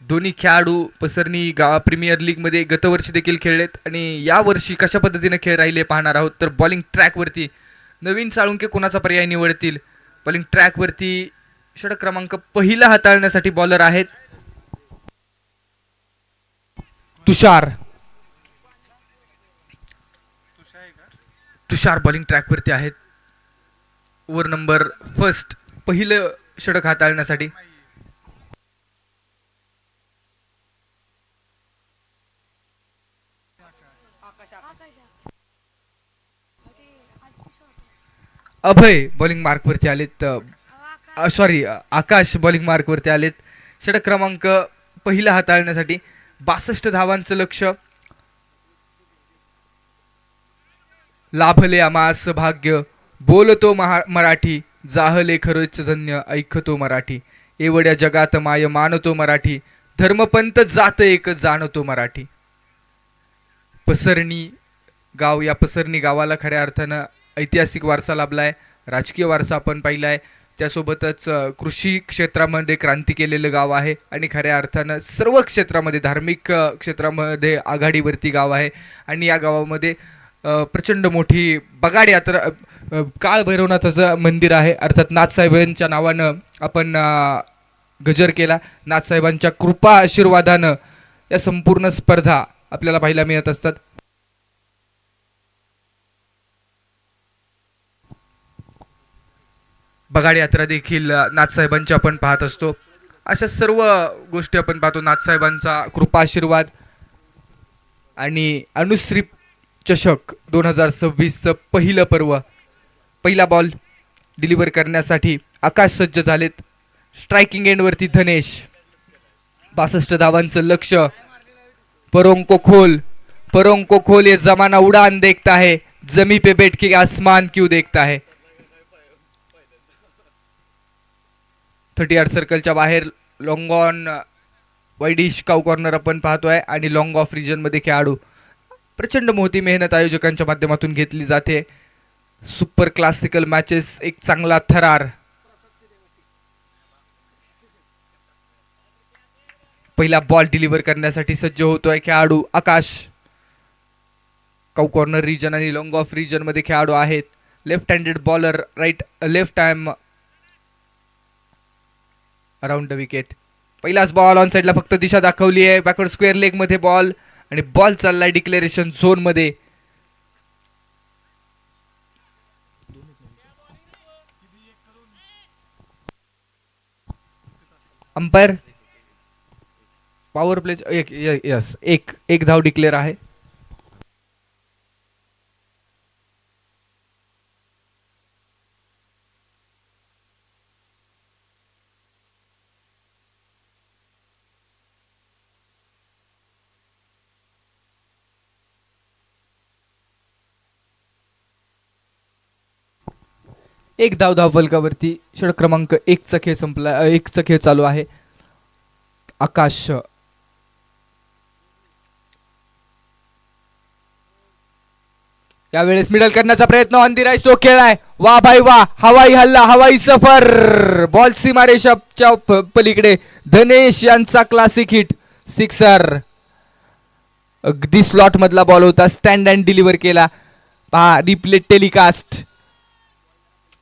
दोन्ही खेळाडू पसरणी प्रीमियर लीगमध्ये गतवर्षी देखील खेळलेत आणि यावर्षी कशा पद्धतीने खेळ राहिले पाहणार आहोत. तर बॉलिंग ट्रॅकवरती नवीन साळुंके कोणाचा पर्याय निवडतील. बॉलिंग ट्रॅकवरती षटक क्रमांक पहिला हाताळण्यासाठी बॉलर आहेत तुषार बॉलिंग ट्रॅकवरती आहेत. ओव्हर नंबर फर्स्ट पहिलं षटक हाताळण्यासाठी. अभय बॉलिंग मार्कवरती आलेत, सॉरी आकाश बॉलिंग मार्कवरती आलेत. षटक क्रमांक पहिला हाताळण्यासाठी 62 धावांचं लक्ष्य. लाभले आमास भाग्य बोलतो मराठी, जाहले खरंच धन्य ऐकतो मराठी. एवढ्या जगात माय मानतो मराठी, धर्मपंत जात एक जाणतो मराठी. पसरणी गाव, या पसरणी गावाला खऱ्या अर्थानं ऐतिहासिक वारसा लाभलाय, राजकीय वारसा आपण पाहिलाय, त्यासोबतच कृषी क्षेत्रामध्ये क्रांती केलेलं गाव आहे आणि खऱ्या अर्थानं सर्व क्षेत्रामध्ये धार्मिक क्षेत्रामध्ये आघाडीवरती गाव आहे. आणि या गावामध्ये प्रचंड मोठी बगाड यात्रा, काळ भैरवनाथाचं मंदिर आहे, अर्थात नाथसाहेबांच्या नावानं आपण गजर केला. नाथसाहेबांच्या कृपा आशीर्वादानं या संपूर्ण स्पर्धा आपल्याला पाहायला मिळत असतात. बगाड यात्रा देखील नाथसाहेबांची आपण पाहत असतो. अशा सर्व गोष्टी आपण पाहतो. नाथसाहेबांचा कृपा आशीर्वाद आणि अनुश्री चषक 2026चं पहिलं पर्व. पहिला बॉल डिलिव्हर करण्यासाठी आकाश सज्ज झालेत. स्ट्रायकिंग एंडवरती धनेश. 62 धावांचं लक्ष. परों को खोल ये जमाना उड़ान देखता है, जमी पे बैठ के आसमान क्यों देखता है. 30 यार्ड सर्कलच्या बाहेर long on widish cow corner आपण पाहतोय आणि लॉंग ऑफ रिजन मध्ये खेळाडू. प्रचंड मोठी मेहनत आयोजकांच्या माध्यमातून घेतली जाते. सुपर क्लासिकल मॅचेस, एक चांगला थरार. पहिला बॉल डिलिव्हर करण्यासाठी सज्ज होतोय खेळाडू आकाश. काऊ कॉर्नर रिजन आणि लॉंग ऑफ रिजन मध्ये खेळाडू आहेत. Left handed bowler, right left arm around the wicket. पहिलाच बॉल ऑन साइडला फक्त दिशा दाखवली आहे. बॅकवर्ड स्क्वेअर लेग मध्ये बॉल आणि बॉल चाललाय डिक्लेरेशन झोन मध्ये. अंपायर पॉवर प्ले एक धाव डिक्लेअर आहे. एक धाव फलकावरती. षटक क्रमांक 1चा खेळ संपला. 1चा खेळ चालू आहे. आकाश यावेळेस मिडल करण्याचा प्रयत्न ऑन दी राईट स्ट्रोक खेळलाय. वा भाई वा, हवाई हल्ला, हवाई सफर, बॉल सीमारेषाच्या पलीकडे. धनेश यांचा क्लासिक हिट, सिक्सर. अगदी स्लॉट मधला बॉल होता, स्टँड अँड डिलिव्हर केला. पहा रिप्ले टेलिकास्ट.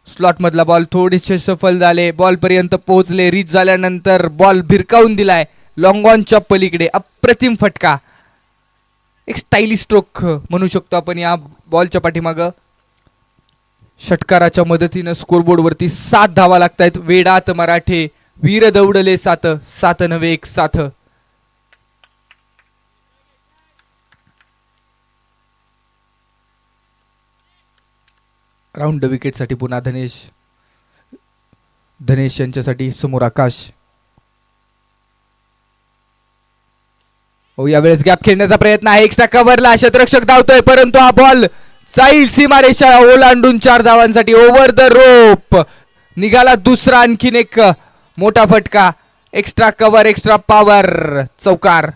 स्लॉट मधला बॉल थोडेसे सफल झाले, बॉल पर्यंत पोहोचले, रीच झाल्यानंतर बॉल भिरकावून दिलाय लॉंग ऑनच्या पलीकडे. अप्रतिम फटका, एक स्टाईलिश स्ट्रोक म्हणू शकतो आपण या बॉलच्या पाठीमागं. षटकाराच्या मदतीनं स्कोरबोर्ड वरती 7 धावा लागतायत. वेडात मराठे, वीर दौडले 7, 7 नव्हे 1 7. राऊंड विकेट साठी पुन्हा धनेश यांच्यासाठी समोर आकाश. हो, यावेळेस गॅप खेळण्याचा प्रयत्न आहे. एक्स्ट्रा कव्हरला क्षेत्ररक्षक धावतोय, परंतु हा बॉल जाईल सीमारेषा ओलांडून 4 धावांसाठी. ओव्हर द रोप निघाला दुसरा आणखीन एक मोठा फटका. एक्स्ट्रा कव्हर, एक्स्ट्रा पॉवर, चौकार.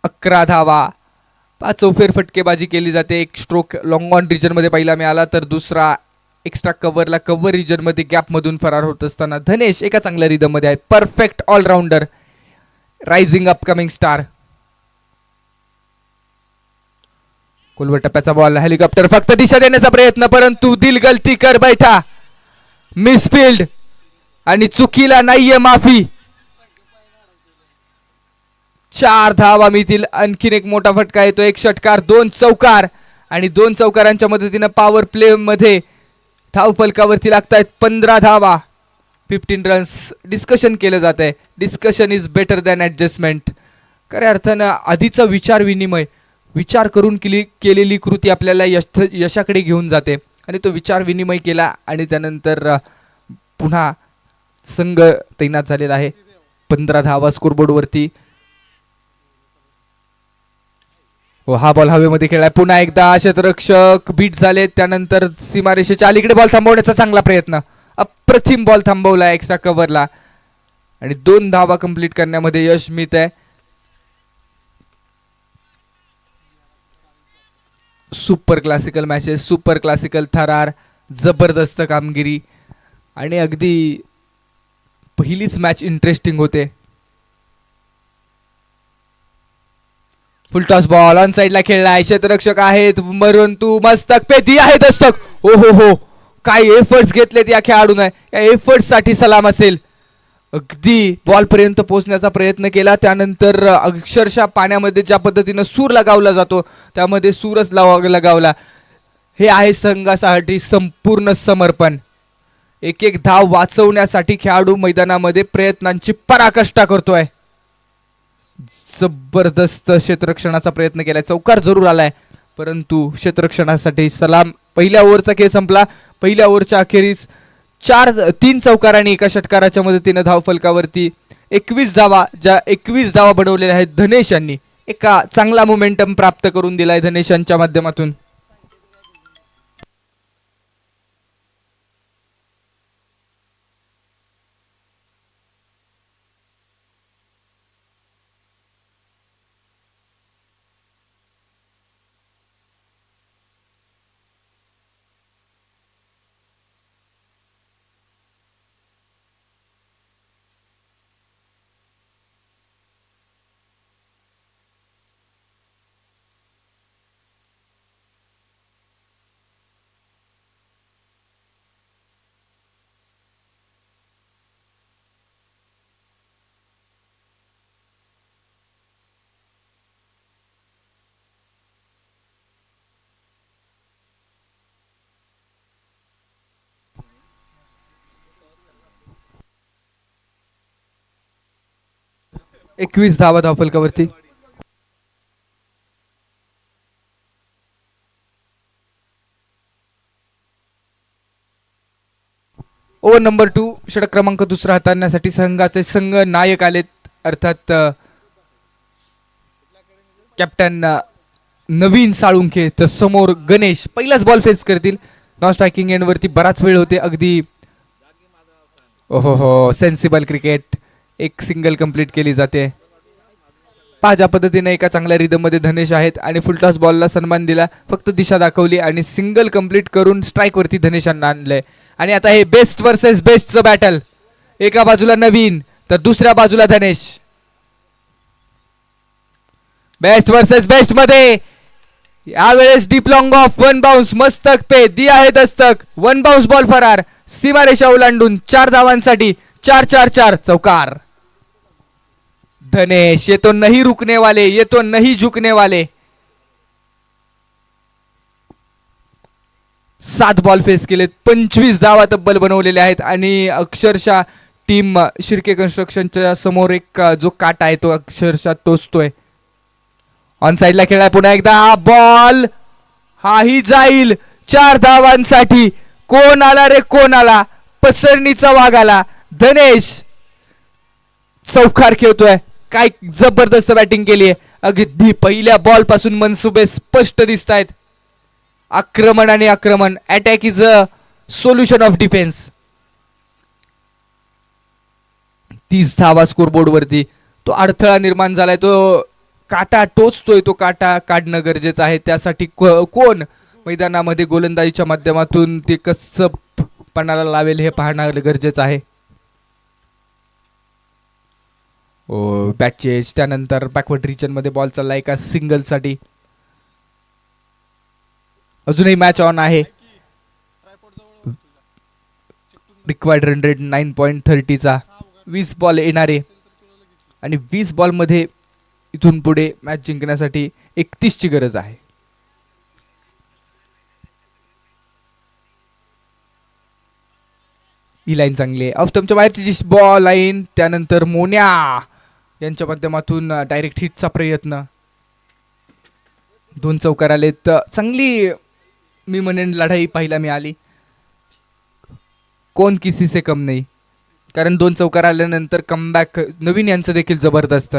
11 धावा. 5 फटकेबाजी केली जाते. एक स्ट्रोक लॉंग ऑन रिजन मध्ये पहिला मिळाला, तर दुसरा एक्स्ट्रा कव्हरला कव्हर रिजन मध्ये गॅप मधून फरार होत असताना धनेश एका चांगल्या रिदम मध्ये आहेत. Perfect all-rounder, rising upcoming star. कुलवर टप्प्याचा बॉल, हेलिकॉप्टर फक्त दिशा देण्याचा प्रयत्न, परंतु दिल गलती कर बैठा. मिसफिल्ड आणि चुकीला नाहीये माफी. 4 धावा मिळतील. आणखीन एक मोठा फटका येतो. 1 षटकार, 2 चौकार आणि 2 चौकारांच्या मदतीनं पॉवर प्ले मध्ये धाव फलकावरती लागतायत 15 धावा, 15 रन्स. डिस्कशन केलं जात आहे, discussion is better than adjustment. खऱ्या अर्थानं आधीचा विचार करून केलेली कृती आपल्याला यशाकडे घेऊन जाते, आणि तो विचार विनिमय केला आणि त्यानंतर पुन्हा संघ तैनात झालेला आहे. 15 धावा स्कोरबोर्ड वरती. हो, हा बॉल हवेमध्ये खेळलाय. पुन्हा एकदा क्षेत्ररक्षक बीट झाले, त्यानंतर सीमारेषेच्या अलीकडे बॉल थांबवण्याचा चांगला प्रयत्न. अप्रतिम बॉल थांबवला एक्स्ट्रा कव्हरला आणि 2 धावा कंप्लीट करण्यामध्ये यश मिळत आहे. Super classical matches, super classical थरार, जबरदस्त कामगिरी आणि अगदी पहिलीच मॅच इंटरेस्टिंग होते. फुल टॉस बॉल ऑन साइडला खेळलाय. क्षेत्ररक्षक आहेत, परंतु मस्तक पे दिया आहे दस्तक. ओ हो, काय एफर्ट्स घेतलेत या खेळाडूने. या एफर्ट्स साठी सलाम असेल. अगदी बॉल पर्यंत पोहोचण्याचा प्रयत्न केला, त्यानंतर अक्षरशः पाण्यामध्ये ज्या पद्धतीनं सूर लगावला जातो त्यामध्ये सूरच लगावला. हे आहे संघासाठी संपूर्ण समर्पण. एक एक धाव वाचवण्यासाठी खेळाडू मैदानामध्ये प्रयत्नांची पराकाष्ठा करतोय. जबरदस्त क्षेत्ररक्षणाचा प्रयत्न केलाय. चौकार जरूर आलाय, परंतु क्षेत्ररक्षणासाठी सलाम. पहिल्या ओव्हरचा खेळ संपला. पहिल्या ओव्हरच्या अखेरीस 3 चौकार आणि 1 षटकाराच्या मदतीने धाव फलकावरती 21 धावा, ज्या 21 धावा बनवलेल्या आहेत धनेश यांनी. एका चांगला मोमेंटम प्राप्त करून दिलाय धनेश यांच्या माध्यमातून. एकवीस धावा धावफलकावरती. ओव्हर नंबर 2, षटक क्रमांक 2 हाताळण्यासाठी संघाचे संघ नायक आलेत, अर्थात कॅप्टन नवीन साळुंखे. तर समोर गणेश पहिलाच बॉल फेस करतील. नॉन स्ट्रायकिंग एंड वरती बराच वेळ होते. अगदी ओहो सेन्सिबल क्रिकेट. एक सिंगल कंप्लीट केली जाते. पहा ज्या पद्धतीने एका चांगल्या रिदम मध्ये धनेश आहेत आणि फुलटॉस बॉलला सन्मान दिला, फक्त दिशा दाखवली आणि सिंगल कंप्लीट करून स्ट्राईक वरती धनेशांना आणलंय. आणि आता हे बेस्ट वर्सेस बेस्टचं बॅटल, एका बाजूला नवीन तर दुसऱ्या बाजूला धनेश. बेस्ट वर्सेस बेस्ट मध्ये यावेळेस deep long of, one bounce, मस्तक पे दिया आहे दस्तक, वन बाउन्स बॉल फरार, सीमारेषा ओलांडून 4 धावांसाठी 4-4-4 चौकार. धनेश ये तो नहीं रुकने वाले, ये तो नहीं झुकने वाले. 7 बॉल फेस केलेत, 25 धावा तब्बल बनवलेले आहेत आणि अक्षरशः टीम शिर्के कन्स्ट्रक्शनच्या समोर एक जो काटा आहे तो अक्षरशः टोचतोय. ऑन साइडला खेळाय पुन्हा एकदा, हा बॉल हाही जाईल 4 धावांसाठी. कोण आला रे कोण आला, पसरणीचा वाघ आला. धनेश चौकार खेळतोय, काय जबरदस्त बॅटिंग केली आहे. अगदी पहिल्या बॉल पासून मनसुबे स्पष्ट दिसत आहेत. आक्रमण आणि आक्रमण, attack is a solution of defence. 30 धावा स्कोरबोर्ड वरती, तो अडथळा निर्माण झालाय, तो काटा टोचतोय, तो काटा काढणं गरजेचं आहे. त्यासाठी कोण मैदानामध्ये गोलंदाजीच्या माध्यमातून ते कसं पणाला लावेल हे पाहणं गरजेचं आहे. बॅक चेज, त्यानंतर बॅकवर्ड रिजन मध्ये बॉल चालला एका सिंगल साठी. अजूनही मॅच ऑन आहे. रिक्वायर्ड रन रेट 9.30चा, 20 बॉल येणारे आणि 20 बॉल मध्ये इथून पुढे मॅच जिंकण्यासाठी 31 ची गरज आहे. ही लाईन चांगली आहे, ऑफ स्टंपच्या बाहेरची जी बॉल लाईन, त्यानंतर मोन्या यांच्या माध्यमातून डायरेक्ट हिटचा प्रयत्न. 2 चौकार आलेत, चांगली मी म्हणेन लढाई पाहायला मिळाली. कोण किसी से कम नाही, कारण 2 चौकार आल्यानंतर कमबॅक नवीन यांचं देखील जबरदस्त.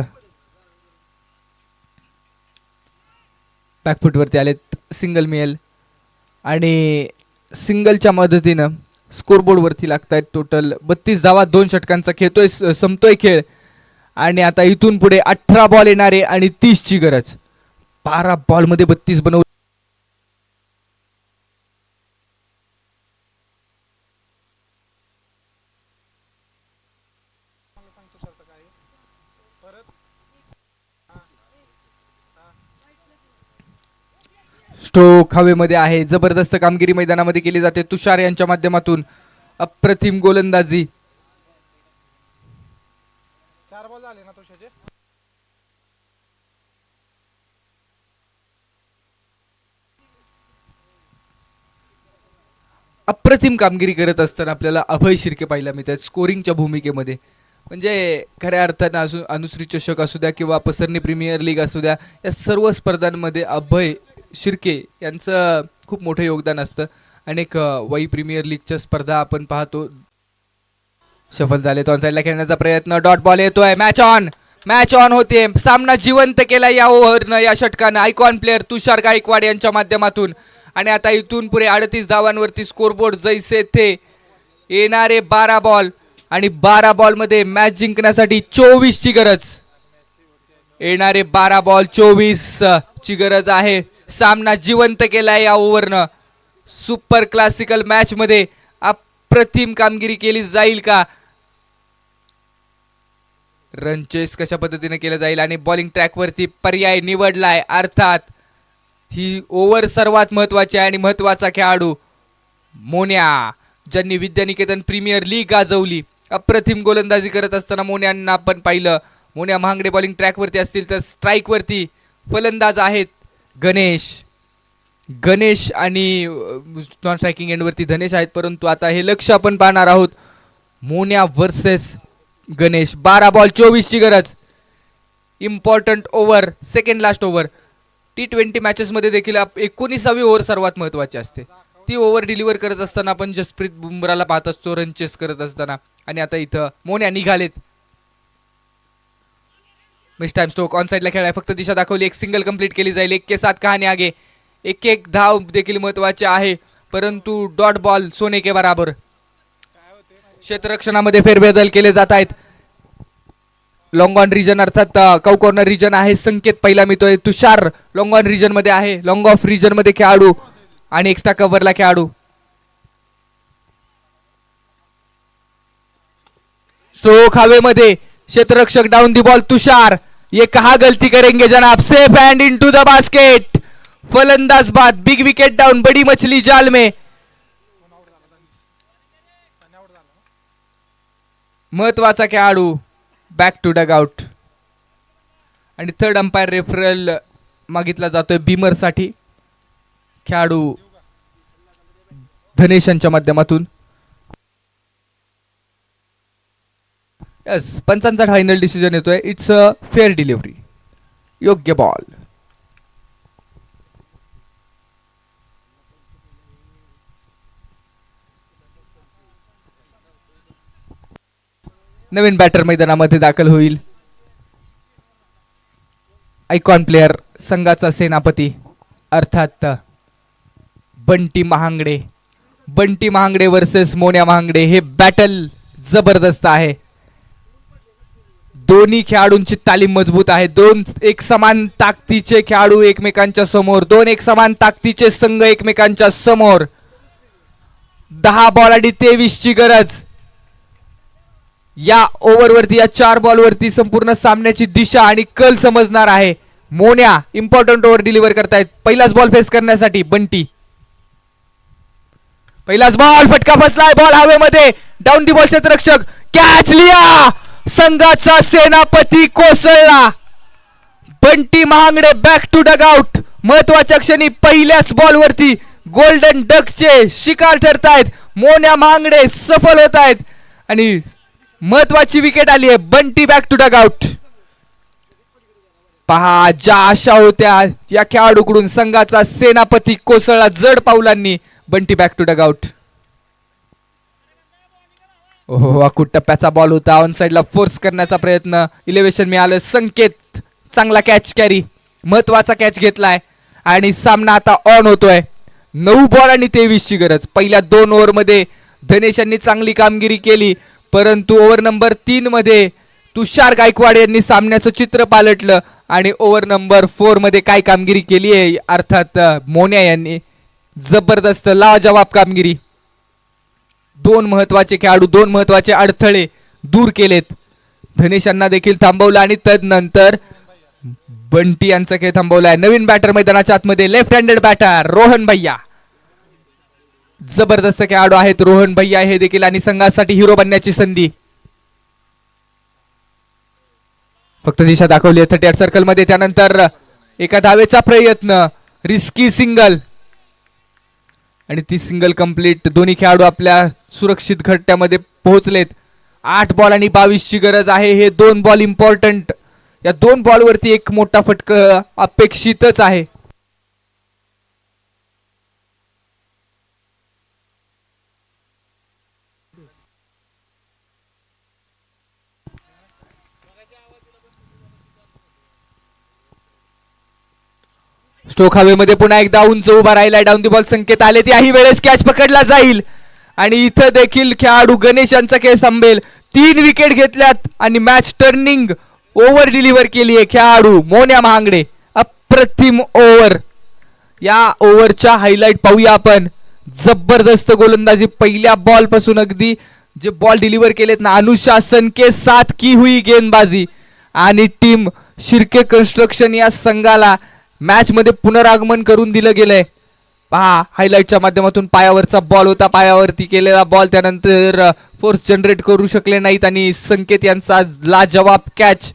बॅकफुट वरती आलेत, सिंगल मिळेल आणि सिंगलच्या मदतीनं स्कोरबोर्ड वरती लागतायत. टोटल 32 धावा, 2 षटकांचा खेळतोय, संपतोय खेळ. आणि आता इथून पुढे 18 बॉल येणारे आणि 30 ची गरज. 12 बॉल मध्ये 32 बनव. स्ट्रोक हवेमध्ये आहे, जबरदस्त कामगिरी मैदानामध्ये केली जाते तुषार यांच्या माध्यमातून. अप्रतिम गोलंदाजी. 4 बॉल झाले ना तुषारचे. अप्रतिम कामगिरी करत असताना आपल्याला अभय शिर्के पाहायला मिळतात स्कोरिंगच्या भूमिकेमध्ये. म्हणजे खऱ्या अर्थानं अनुश्री चषक असू द्या किंवा पसरणी प्रीमियर लीग असू द्या, या सर्व स्पर्धांमध्ये अभय शिर्के यांचं खूप मोठं योगदान असतं. अनेक वाई प्रीमियर लीगच्या स्पर्धा आपण पाहतो. सफल झाले, तो साईडला खेळण्याचा प्रयत्न, डॉट बॉल येतोय, मॅच ऑन, मॅच ऑन होते. सामना जिवंत केला या ओव्हरनं, या षटकानं आयकॉन प्लेअर तुषार गायकवाड यांच्या माध्यमातून. आणि आता इथून पुढे 38 धावांवरती स्कोरबोर्ड जैसे थे. येणारे 12 बॉल आणि 12 बॉल मध्ये मॅच जिंकण्यासाठी 24 ची गरज. येणारे 12 बॉल 24 ची गरज आहे. सामना जिवंत केलाय या ओव्हरनं. सुपर क्लासिकल मॅच मध्ये अप्रतिम कामगिरी केली जाईल का? रन चेस कशा पद्धतीने केलं जाईल आणि बॉलिंग ट्रॅक वरती पर्याय निवडलाय. अर्थात ही ओव्हर सर्वात महत्वाची आहे आणि महत्वाचा खेळाडू मोन्या, ज्यांनी विद्यानिकेतन प्रीमियर लीग गाजवली. अप्रतिम गोलंदाजी करत असताना मोन्यांना आपण पाहिलं. मोन्या महागडे बॉलिंग ट्रॅक वरती असतील तर स्ट्राईक वरती फलंदाज आहेत गणेश आणि नॉन स्ट्रायकिंग एंड वरती धनेश आहेत. परंतु आता हे लक्ष आपण पाहणार आहोत. मोन्या वर्सेस गणेश. 12 बॉल 24 ची गरज. Important over, second last over. T20 matches मध्ये देखील 19वी ओव्हर सर्वात महत्वाची असते. ती ओव्हर डिलिव्हर करत असताना आपण जसप्रीत बुमराला पाहत असतो रन चेस करत असताना. आणि आता इथं मोन्या निघालेत. मिस टाइम स्ट्रोक, ऑन साइडला खेळाय, फक्त दिशा दाखवली. एक सिंगल कंप्लीट केली जाईल. 1 के 7 कहाणी आगे. एक धाव देखील महत्वाचे आहे, परंतु डॉट बॉल सोने के बराबर. क्षेत्ररक्षणामध्ये फेरबदल केले जात आहेत. लॉंग ऑन रिजन अर्थात कौ कॉर्नर रिजन आहे. संकेत पहिला मिळतोय. तुषार लॉंग ऑन रिजन मध्ये आहे. लॉंग ऑफ रिजन मध्ये खेळाडू आणि एक्स्ट्रा कव्हरला खेळाडू. स्ट्रोक हवेमध्ये क्षेत्ररक्षक डाउन दी बॉल. तुषार ये कहा गलती करेंगे जनाब. Safe hand into the basket. फलंदाज बाद. Big wicket down. बड़ी मछली जाल में. महत्वाचा खेळाडू बॅक टू डग आउट. आणि थर्ड अंपायर रेफरल मागितला जातोय बीमर साठी. खेळाडू धनेश यांच्या माध्यमातून. यस, पंचांचा फायनल डिसिजन येतोय. It's a fair delivery. योग्य बॉल. नवीन बॅटर मैदानामध्ये दाखल होईल. आयकॉन प्लेयर संघाचा सेनापती अर्थात बंटी महांगडे. बंटी महांगडे वर्सेस मोन्या महांगडे. हे बॅटल जबरदस्त आहे. दोन्ही खेळाडूंची तालीम मजबूत आहे. दोन एक समान ताकदीचे खेळाडू एकमेकांच्या समोर. दोन एक समान ताकदीचे संघ एकमेकांच्या समोर. 10 बॉल आणि 23 ची गरज. या ओव्हरवरती या 4 बॉलवरती संपूर्ण सामन्याची दिशा आणि कल समजणार आहे. मोन्या इम्पॉर्टंट ओव्हर डिलिव्हर करतायत. पहिलाच बॉल फेस करण्यासाठी बंटी. पहिलाच बॉल फटका फसलाय. बॉल हवेमध्ये. Down the ball. क्षेत्ररक्षक कॅच लिया. संघाचा सेनापती कोसळला. Bunty Mahangade back to dugout. महत्वाच्या क्षणी पहिल्याच बॉलवरती गोल्डन डकचे शिकार ठरतायत. मोन्या महांगडे सफल होत आहेत आणि महत्वाची विकेट आली आहे. Bunty back to dugout. पहा, ज्या आशा होत्या या खेळाडूकडून संघाचा सेनापती कोसळला जड पावलांनी. Bunty back to dugout. ओहो, अकूट टप्प्याचा बॉल होता. ऑन साइडला फोर्स करण्याचा प्रयत्न. इलेव्हेशन मिळालं. संकेत चांगला कॅच कॅरी. महत्वाचा कॅच घेतलाय आणि सामना आता ऑन होतोय. 9 बॉल आणि 23 ची गरज. पहिल्या 2 ओव्हरमध्ये धनेश यांनी चांगली कामगिरी केली, परंतु ओव्हर नंबर 3 मध्ये तुषार गायकवाड यांनी सामन्याचं चित्र पालटलं आणि ओव्हर नंबर 4 मध्ये काय कामगिरी केली आहे अर्थात मोन्या यांनी. जबरदस्त लाजवाब कामगिरी. 2 महत्वाचे खेळाडू, 2 महत्वाचे अडथळे दूर केलेत. धनेश यांना देखील थांबवलं आणि तदनंतर बंटी यांचा खेळ थांबवलाय. नवीन बॅटर मैदानाच्या आतमध्ये लेफ्ट हँडेड बॅटर रोहन भैया. जबरदस्त खेळाडू आहेत रोहन भैया हे देखील आणि संघासाठी हिरो बनण्याची संधी. फक्त दिशा दाखवली 38 सर्कल मध्ये. त्यानंतर एका धावेचा प्रयत्न. रिस्की सिंगल आणि ती सिंगल कंप्लीट. दोन्ही खेळाडू आपल्या सुरक्षित घट्ट्यामध्ये पोहोचलेत. 8 बॉल आणि 22 ची गरज आहे. हे 2 बॉल इम्पॉर्टंट. या 2 बॉलवरती एक मोठा फटका अपेक्षितच आहे. स्ट्रोक हवेमध्ये पुन्हा एकदा उंच उभा राहिलाय. डाऊन दी बॉल संकेत आले. त्याही वेळेस कॅच पकडला जाईल आणि इथं देखील खेळाडू गणेश यांचा खेळ संपेल. 3 विकेट घेतल्यात आणि मॅच टर्निंग ओव्हर डिलिव्हर केली आहे खेळाडू मोन्या महांगडे. अप्रतिम ओव्हर. या ओव्हरच्या हायलाइट पाहूया आपण. जबरदस्त गोलंदाजी. पहिल्या बॉल पासून अगदी जे बॉल डिलिव्हर केलेत ना, अनुशासन के साथ की हुई गेंदबाजी आणि टीम शिर्के कन्स्ट्रक्शन या संघाला मॅच मध्ये पुनरागमन करून दिलं गेलंय. पहा हायलाइटच्या माध्यमातून. पायावरचा बॉल होता. पायावरती केलेला बॉल. त्यानंतर फोर्स जनरेट करू शकले नाहीत आणि संकेत यांचा लाजवाब कॅच.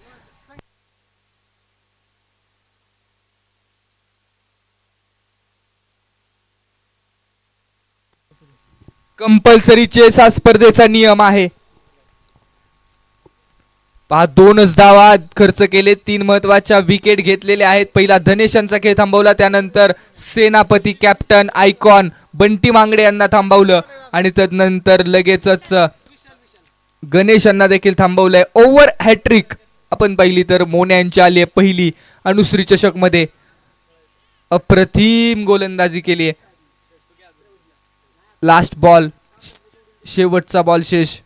कंपल्सरी चेस हा स्पर्धेचा नियम आहे. पहा 2च धावा खर्च केले. 3 महत्वाच्या विकेट घेतलेल्या आहेत. पहिला धनेश यांचा खेळ थांबवला. त्यानंतर सेनापती कॅप्टन आयकॉन बंटी मांगडे यांना थांबवलं आणि तदनंतर लगेचच गणेश यांना देखील थांबवलंय. ओव्हर हॅट्रिक आपण पाहिली तर मोन्या यांची आली आहे पहिली अनुश्री चषक मध्ये. अप्रतिम गोलंदाजी केली आहे. लास्ट बॉल, शेवटचा बॉल शेष.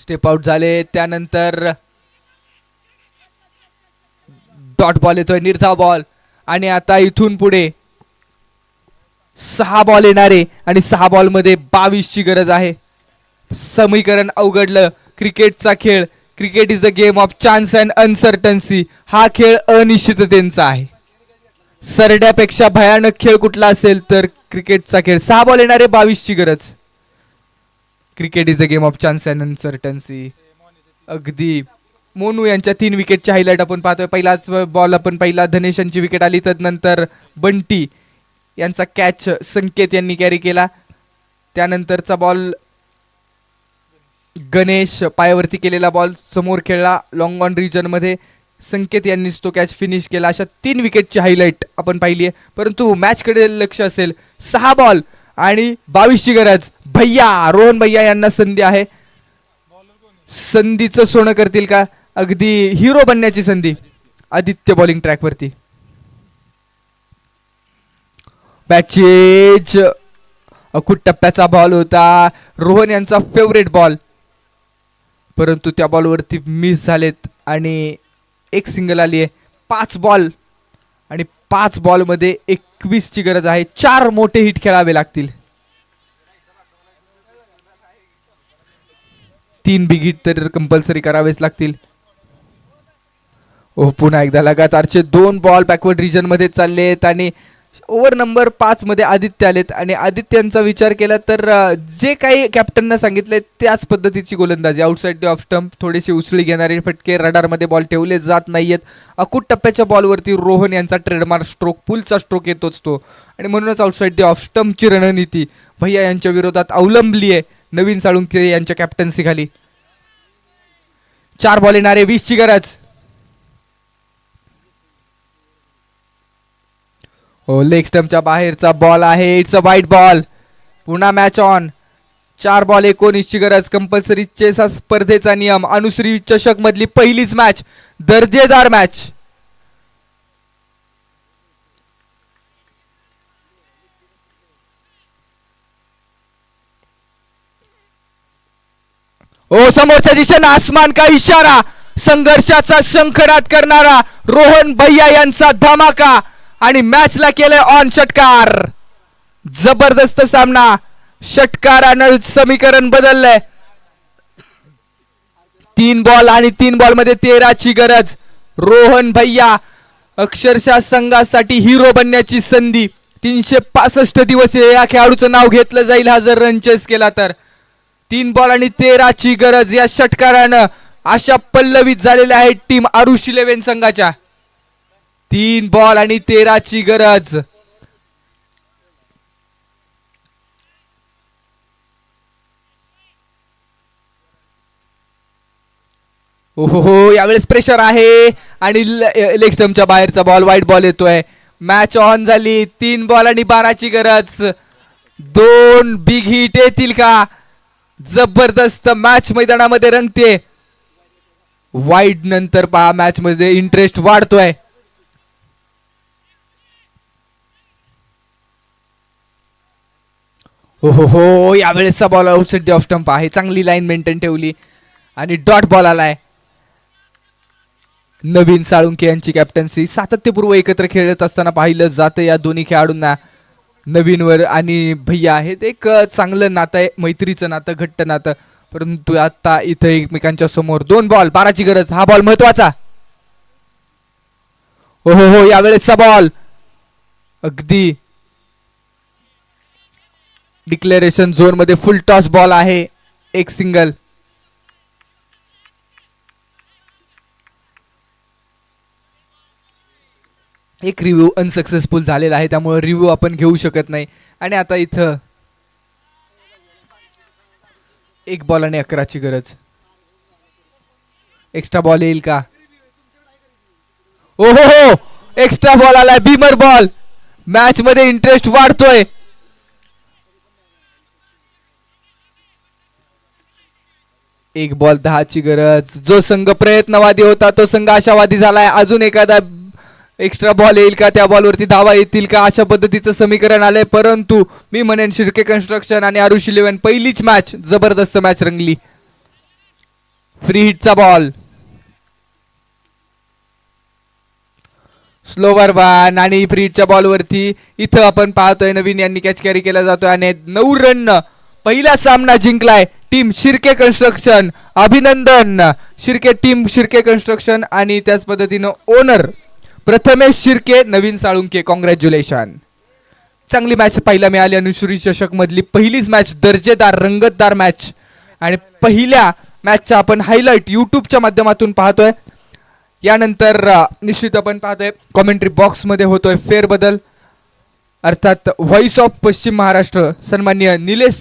स्टेप आउट झाले. त्यानंतर डॉट बॉल येतोय, निर्धाव बॉल. आणि आता इथून पुढे 6 बॉल येणारे आणि 6 बॉल मध्ये 22 ची गरज आहे. समीकरण अवघडलं. क्रिकेटचा खेळ, cricket is the game of chance and uncertainty. हा खेळ अनिश्चिततेचा आहे. सरड्यापेक्षा भयानक खेळ कुठला असेल तर क्रिकेटचा खेळ. 6 बॉल येणारे, 22 ची गरज. Cricket is a game of chance and uncertainty. अगदी मोनू यांच्या 3 विकेटची हायलाइट आपण पाहतोय. पहिलाच बॉल आपण पहिला धनेश यांची विकेट आली, तदनंतर बंटी यांचा कॅच संकेत यांनी कॅरी केला. त्यानंतरचा बॉल गणेश पायावरती केलेला बॉल समोर खेळला लॉंग ऑन रिजन मध्ये. संकेत यांनीच तो कॅच फिनिश केला. अशा 3 विकेटची हायलाइट आपण पाहिली आहे. परंतु मॅच कडे लक्ष असेल. 6 बॉल आणि 22 ची गरज. भैया, रोहन भैया यांना संधी आहे. संधीचं सोनं करतील का? अगदी हिरो बनण्याची संधी. आदित्य बॉलिंग ट्रॅक वरती. बॅचेज अकुट टप्प्याचा बॉल होता. रोहन यांचा फेवरेट बॉल, परंतु त्या बॉलवरती मिस झालेत आणि एक सिंगल आली आहे. 5 बॉल आणि 5 बॉल मध्ये 21 ची गरज आहे. 4 मोठे हिट खेळावे लागतील. 3 बिग हिट तर कंपल्सरी करावेच लागतील. पुन्हा एकदा लगातारचे 2 बॉल बॅकवर्ड रिजन मध्ये चाललेत आणि ओव्हर नंबर 5 मध्ये आदित्य आलेत. आणि आदित्यांचा विचार केला तर जे काही कॅप्टनना सांगितलंय त्याच पद्धतीची गोलंदाजी. आउटसाइड द ऑफ स्टंप, थोडेसे उसळी घेणारे फटके, रडारमध्ये बॉल ठेवले जात नाहीयेत. अकुट टप्प्याच्या बॉलवरती रोहन यांचा ट्रेडमार्क स्ट्रोक, पुलचा स्ट्रोक येतोच तो. आणि म्हणूनच आउटसाइड द ऑफ स्टंपची रणनीती भैया यांच्या विरोधात अवलंबली आहे नवीन साळुंखे यांच्या कॅप्टन्सी खाली. 4 बॉल येणारे, 20 ची गरज. हो, लेग स्टंपच्या बाहेरचा बॉल आहे. इट्स अ वाईट बॉल. पुन्हा मॅच ऑन. 4 बॉल 19 ची गरज. कंपल्सरी चेस हा स्पर्धेचा नियम. अनुश्री चषक मधली पहिलीच मॅच, दर्जेदार मॅच. ओ, समोरच्या दिशेने आसमान का इशारा. संघर्षाचा शंखनाद करणारा रोहन भैया यांचा धमाका आणि मॅचला केलंय ऑन षटकार. जबरदस्त सामना. षटकारानं समीकरण बदललंय. 3 बॉल आणि 3 बॉल मध्ये 13 ची गरज. रोहन भैया अक्षरशः संघासाठी हिरो बनण्याची संधी. 365 दिवस या खेळाडूचं नाव घेतलं जाईल हा जर रन चेस केला तर. 3 बॉल आणि 13 ची गरज. या षटकारानं अशा पल्लवीत झालेल्या आहेत टीम आरुष 11 संघाच्या. 3 बॉल आणि 13 ची गरज. ओहो, यावेळेस प्रेशर आहे आणि लेग स्टंपच्या बाहेरचा बॉल, वाईट बॉल येतोय. मॅच ऑन झाली. 3 बॉल आणि 12 ची गरज. 2 बिग हिट येतील का? जबरदस्त मॅच मैदानामध्ये रंगते. वाईड नंतर पहा मॅच मध्ये इंटरेस्ट वाढतोय. हो, यावेळेसचा ball outside the off stump आहे. चांगली लाईन मेंटेन ठेवली आणि डॉट बॉल आलाय. नवीन साळुंखे यांची कॅप्टन्सी. सातत्यपूर्व एकत्र खेळत असताना पाहिलं जातं या दोन्ही खेळाडूंना. नवीनवर आणि भैया आहेत एक चांगलं नातं आहे, मैत्रीचं नातं, घट्ट नातं. परंतु आता इथं एकमेकांच्या समोर 2 बॉल 12 ची गरज. हा बॉल महत्वाचा. हो, यावेळेसचा बॉल अगदी डिक्लेरेशन झोन मध्ये फुल टॉस बॉल आहे. एक सिंगल. एक रिव्ह्यू अनसक्सेसफुल झालेला आहे, त्यामुळे रिव्ह्यू आपण घेऊ शकत नाही. आणि आता इथं 1 बॉल आणि 11 ची गरज. एक्स्ट्रा बॉल येईल का? हो, एक्स्ट्रा बॉल आलाय. Beamer ball. मॅच मध्ये इंटरेस्ट वाढतोय. एक बॉल 10 ची गरज. जो संघ प्रयत्नवादी होता तो संघ आशावादी झालाय. अजून एखादा एक्स्ट्रा बॉल येईल का? त्या बॉलवरती धावा येतील का? अशा पद्धतीचं समीकरण आलंय. परंतु मी म्हणेन शिर्के कन्स्ट्रक्शन आणि आरुष 11 पहिलीच मॅच जबरदस्त मॅच रंगली. फ्री हिटचा बॉल, स्लोवर वन आणि फ्री हिटच्या बॉलवरती इथं आपण पाहतोय नवीन यांनी कॅच कॅरी केला जातोय आणि 9 रन पहिला सामना जिंकलाय टीम शिर्के कन्स्ट्रक्शन. अभिनंदन शिर्के कन्स्ट्रक्शन आणि त्याच पद्धतीनं ओनर प्रथमेश शिर्के, नवीन साळुंके, कॉंग्रॅच्युलेशन. चांगली मॅच पाहायला मिळाली. अनुश्री चषक मधली पहिलीच मॅच, दर्जेदार रंगतदार मॅच आणि पहिल्या मॅचचा आपण हायलाइट युट्यूबच्या माध्यमातून पाहतोय. यानंतर निश्चित आपण पाहतोय कॉमेंट्री बॉक्स मध्ये होतोय फेरबदल, अर्थात व्हॉइस ऑफ पश्चिम महाराष्ट्र सन्माननीय निलेश